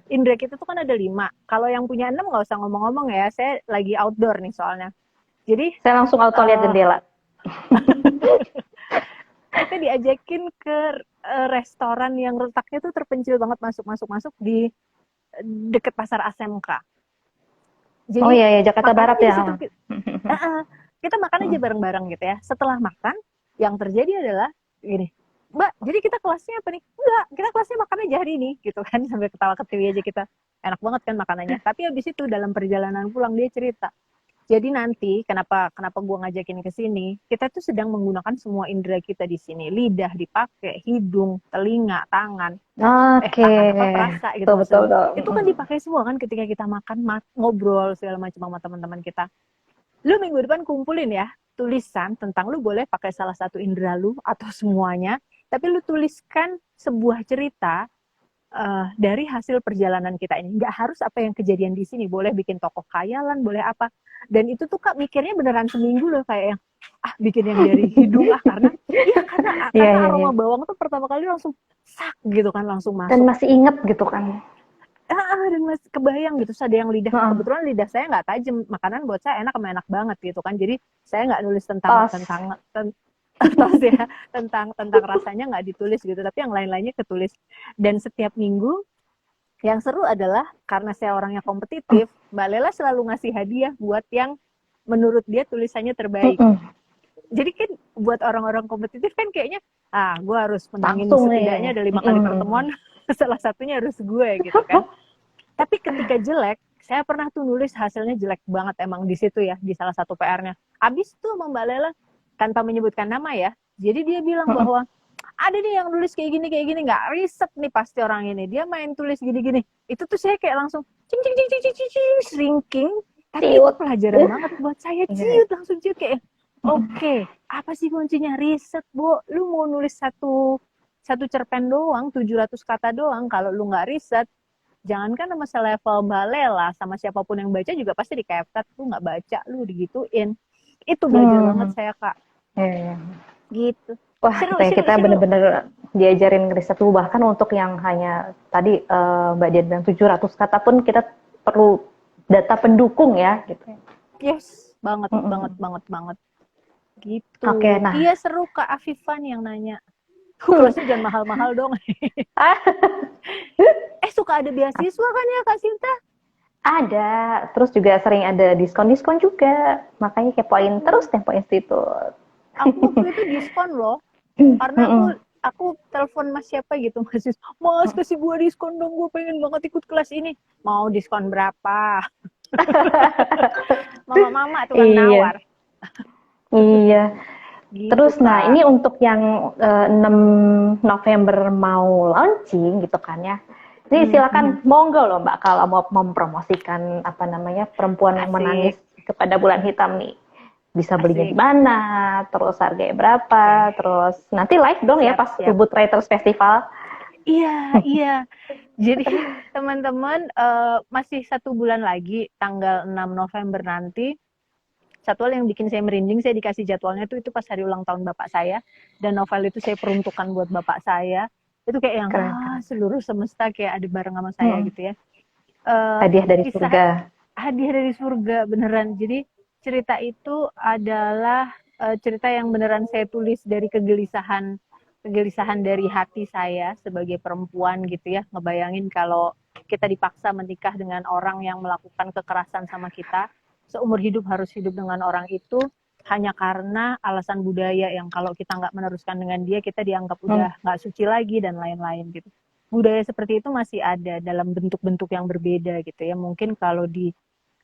Indra kita tuh kan ada 5. Kalau yang punya 6 nggak usah ngomong-ngomong ya. Saya lagi outdoor nih soalnya. Jadi saya langsung auto lihat jendela. Kita diajakin ke restoran yang letaknya tuh terpencil banget masuk di deket pasar ASMK. Jadi, ya Jakarta Barat ya. Kita makan aja bareng-bareng gitu ya. Setelah makan, yang terjadi adalah gini, Mbak, jadi kita kelasnya apa nih? Enggak, kita kelasnya makan aja hari ini, gitu kan. Sambil ketawa-ketiwi aja kita. Enak banget kan makanannya. Tapi habis itu dalam perjalanan pulang dia cerita. Jadi nanti, kenapa gue ngajakin ke sini, kita tuh sedang menggunakan semua indera kita di sini. Lidah dipakai, hidung, telinga, tangan. Tangan apa, perasa gitu. Betul. Itu kan dipakai semua kan ketika kita makan, ngobrol segala macam sama teman-teman kita. Lu minggu depan kumpulin ya, tulisan tentang lu boleh pakai salah satu indera lu atau semuanya, tapi lu tuliskan sebuah cerita dari hasil perjalanan kita ini. Nggak harus apa yang kejadian di sini, boleh bikin tokoh khayalan, boleh apa. Dan itu tuh Kak mikirnya beneran seminggu loh, kayak yang bikin yang dari hidung karena aroma bawang tuh pertama kali langsung sak gitu kan, langsung masuk. Dan masih inget gitu kan. Dan masih kebayang gitu. Ada yang lidah, kebetulan lidah saya nggak tajam, makanan buat saya enak banget gitu kan. Jadi saya nggak nulis tentang rasanya nggak ditulis gitu, tapi yang lain-lainnya ketulis. Dan setiap minggu yang seru adalah karena saya orangnya kompetitif, Mbak Lela selalu ngasih hadiah buat yang menurut dia tulisannya terbaik. Jadi kan buat orang-orang kompetitif kan kayaknya gue harus menangin setidaknya ada 5 kali pertemuan, salah satunya harus gue gitu kan. Tapi ketika jelek, saya pernah tuh nulis hasilnya jelek banget emang di situ ya, di salah satu PR-nya. Abis tuh sama Mbak Lela tanpa menyebutkan nama ya, jadi dia bilang bahwa ada nih yang nulis kayak gini, nggak riset nih pasti orang ini, dia main tulis gini-gini. Itu tuh saya kayak langsung cing shrinking, tapi itu pelajaran banget buat saya. Langsung kayak oke, apa sih kuncinya? Riset, Bu. Lu mau nulis satu cerpen doang, 700 kata doang, kalau lu nggak riset, jangankan sama selevel Mbak Lela, sama siapapun yang baca juga pasti di-capture, lu nggak baca, lu digituin. Itu belajar banget saya, Kak. Gitu. Wah, kita bener-bener diajarin riset dulu, bahkan untuk yang hanya tadi Mbak Dian bilang 700 kata pun kita perlu data pendukung ya gitu. Yes, banget. Gitu. Oke, nah. Iya, seru Kak Afifan yang nanya. Terusnya jangan mahal-mahal dong. Suka ada beasiswa kan ya Kak Sinta? Ada, terus juga sering ada diskon-diskon juga. Makanya kepoin terus Tempo Institute. Aku waktu itu diskon loh. Karena aku aku telepon mas siapa gitu, mas kasih gue diskon dong, gue pengen banget ikut kelas ini. Mau diskon berapa? Mama-mama tukang Iya, nawar iya. gitu Terus, nah Kak. ini untuk yang 6 November mau launching gitu kan ya. Jadi silakan monggo loh Mbak kalau mau mempromosikan apa namanya perempuan yang menangis Asik, kepada bulan hitam nih. Bisa belinya di asik. mana, terus harganya berapa, Oke, terus nanti live dong ya siap, pas siap. Ubud Writers Festival. Iya, iya. Jadi teman-teman masih 1 bulan lagi, tanggal 6 November nanti. Satu hal yang bikin saya merinding, saya dikasih jadwalnya itu pas hari ulang tahun bapak saya, dan novel itu saya peruntukkan buat bapak saya. Itu kayak yang Keren, keren. seluruh semesta kayak ada bareng sama saya Hmm, gitu ya. Eh, hadiah dari Kisah surga. hadiah dari surga beneran. Jadi cerita itu adalah cerita yang beneran saya tulis dari kegelisahan kegelisahan dari hati saya sebagai perempuan gitu ya. Ngebayangin kalau kita dipaksa menikah dengan orang yang melakukan kekerasan sama kita, seumur hidup harus hidup dengan orang itu hanya karena alasan budaya yang kalau kita nggak meneruskan dengan dia, kita dianggap Hmm, udah nggak suci lagi dan lain-lain gitu. Budaya seperti itu masih ada dalam bentuk-bentuk yang berbeda gitu ya. Mungkin kalau di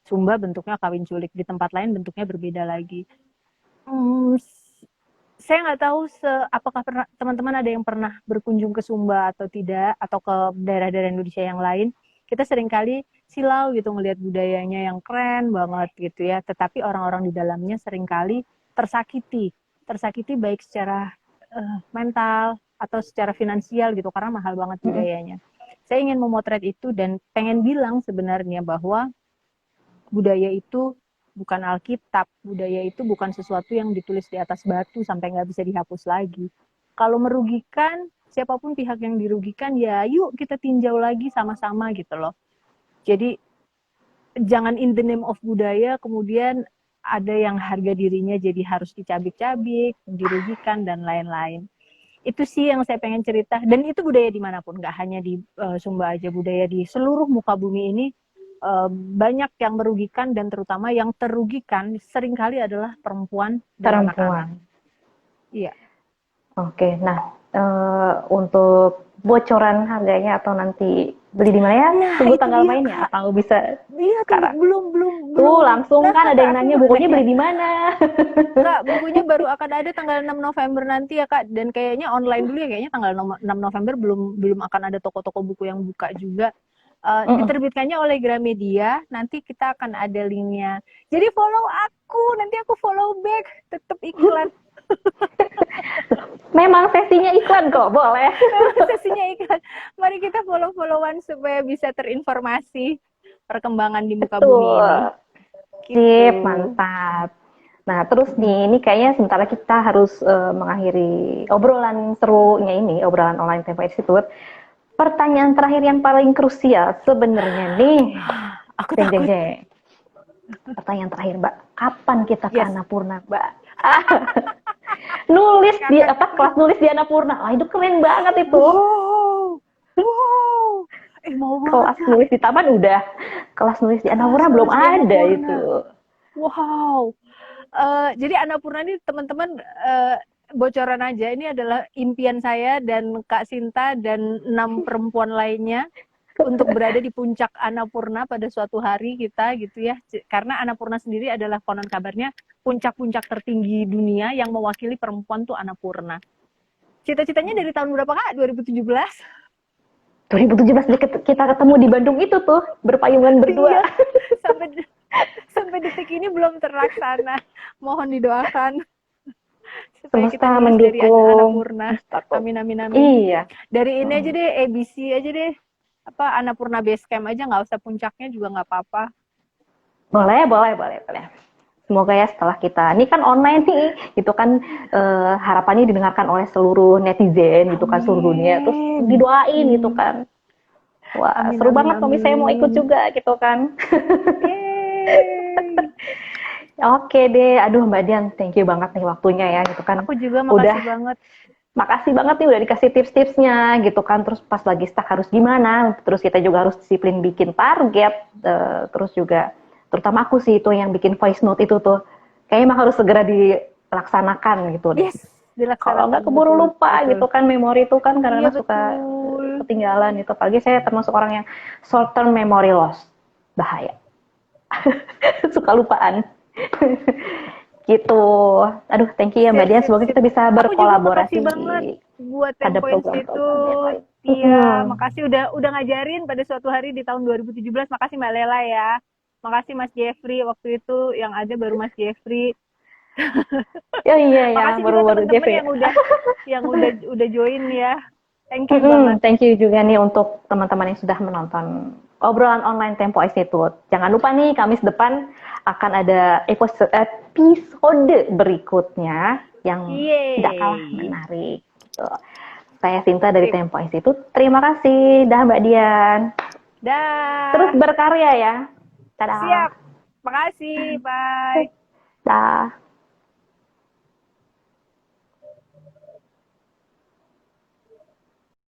Sumba bentuknya kawin culik, di tempat lain bentuknya berbeda lagi. Hmm, saya nggak tahu apakah pernah teman-teman ada yang pernah berkunjung ke Sumba atau tidak, atau ke daerah-daerah Indonesia yang lain. Kita seringkali silau gitu ngelihat budayanya yang keren banget gitu ya, tetapi orang-orang di dalamnya seringkali tersakiti, tersakiti baik secara mental atau secara finansial gitu karena mahal banget hmm, budayanya. Saya ingin memotret itu dan pengen bilang sebenarnya bahwa budaya itu bukan Alkitab, budaya itu bukan sesuatu yang ditulis di atas batu sampai nggak bisa dihapus lagi. Kalau merugikan, siapapun pihak yang dirugikan, ya yuk kita tinjau lagi sama-sama gitu loh. Jadi jangan in the name of budaya, kemudian ada yang harga dirinya jadi harus dicabik-cabik, dirugikan, dan lain-lain. Itu sih yang saya pengen cerita, dan itu budaya dimanapun, nggak hanya di Sumba aja, budaya di seluruh muka bumi ini banyak yang merugikan, dan terutama yang terugikan seringkali adalah perempuan dan anak-anak. perempuan. Iya. Oke, nah untuk bocoran harganya atau nanti beli di mana ya? Nah Tunggu itu tanggal dia mainnya kak, atau bisa iya tuh sekarang? belum belum Tuh belum. langsung Nah kan ada kak, yang aku nanya mau bukunya nanya beli di mana? kak, bukunya baru akan ada tanggal 6 November nanti ya kak, dan kayaknya online dulu ya, kayaknya tanggal 6 November belum belum akan ada toko-toko buku yang buka juga. Diterbitkannya oleh Gramedia, nanti kita akan ada linknya. Jadi follow aku, nanti aku follow back, tetap iklan. Memang sesinya iklan kok, boleh. Memang sesinya iklan. Mari kita follow-followan supaya bisa terinformasi perkembangan di muka bumi ini. Betul. Gitu. Sip, mantap. Nah, terus nih, ini kayaknya sementara kita harus mengakhiri obrolan serunya ini, obrolan online Tempo Institute. Pertanyaan terakhir yang paling krusial sebenarnya nih, Aku jeng jeng takut. jeng. Pertanyaan terakhir, Mbak. Kapan kita ke Yes. Annapurna, Mbak? Nulis di apa kelas nulis di Annapurna. Wah, itu keren banget itu. Wow. Wow. Mau banget Kelas kak. nulis di taman udah, kelas nulis di Annapurna belum Nulis di ada Annapurna. itu. Wow. Jadi Annapurna ini teman-teman bocoran aja, ini adalah impian saya dan Kak Sinta dan 6 perempuan lainnya untuk berada di puncak Annapurna pada suatu hari kita gitu ya. Karena Annapurna sendiri adalah konon kabarnya puncak-puncak tertinggi dunia, yang mewakili perempuan tuh Annapurna. Cita-citanya dari tahun berapa Kak? 2017? 2017 kita ketemu di Bandung itu tuh, berpayungan berdua. Iya, sampai detik ini belum terlaksana. Mohon didoakan supaya kita Semesta lulus dari mendukung. Annapurna. Amin amin amin. Iya. Dari ini aja deh, ABC aja deh. Apa Annapurna Base Camp aja, nggak usah puncaknya juga nggak apa-apa. Boleh. Semoga ya setelah kita, ini kan online nih, itu kan harapannya didengarkan oleh seluruh netizen gitu kan, seluruh dunia, terus didoain gitu kan. Wah, Amin, seru amin, banget kalau misalnya mau ikut amin. juga gitu kan. Yeay. Oke deh, aduh Mbak Dian, thank you banget nih waktunya ya gitu kan. Aku juga Udah, makasih banget. makasih banget nih udah dikasih tips-tipsnya gitu kan. Terus pas lagi stuck harus gimana, terus kita juga harus disiplin bikin target, terus juga terutama aku sih itu yang bikin voice note itu tuh, kayaknya emang harus segera dilaksanakan gitu deh. Yes, Kalau nggak dilaksanakan. keburu Betul, lupa betul. gitu kan, memori itu kan Iya, karena suka betul. ketinggalan gitu. Apalagi saya termasuk orang yang short term memory loss. Bahaya. Suka lupaan. Gitu. Aduh, thank you ya Mbak Sip, Dian. sip, Semoga sip. kita bisa Aku juga makasih berkolaborasi banget buat pada Tempo program-program yang Institute. lain. Iya, makasih udah ngajarin pada suatu hari di tahun 2017. Makasih Mbak Lela ya. Makasih Mas Jeffrey, waktu itu yang ada baru Mas Jeffrey. Oh iya ya, Makasih juga baru-baru teman-teman Jeffrey. yang udah join ya. Thank you banget. Thank you juga nih untuk teman-teman yang sudah menonton obrolan online Tempo Institute. Jangan lupa nih, Kamis depan akan ada episode berikutnya yang tidak kalah Yeay. menarik. Gitu. Saya Sinta dari Sip. Tempo Institute. Terima kasih. Dah Mbak Dian. Terus Dah. berkarya ya. Dadah. Siap. Makasih. Bye. Dah.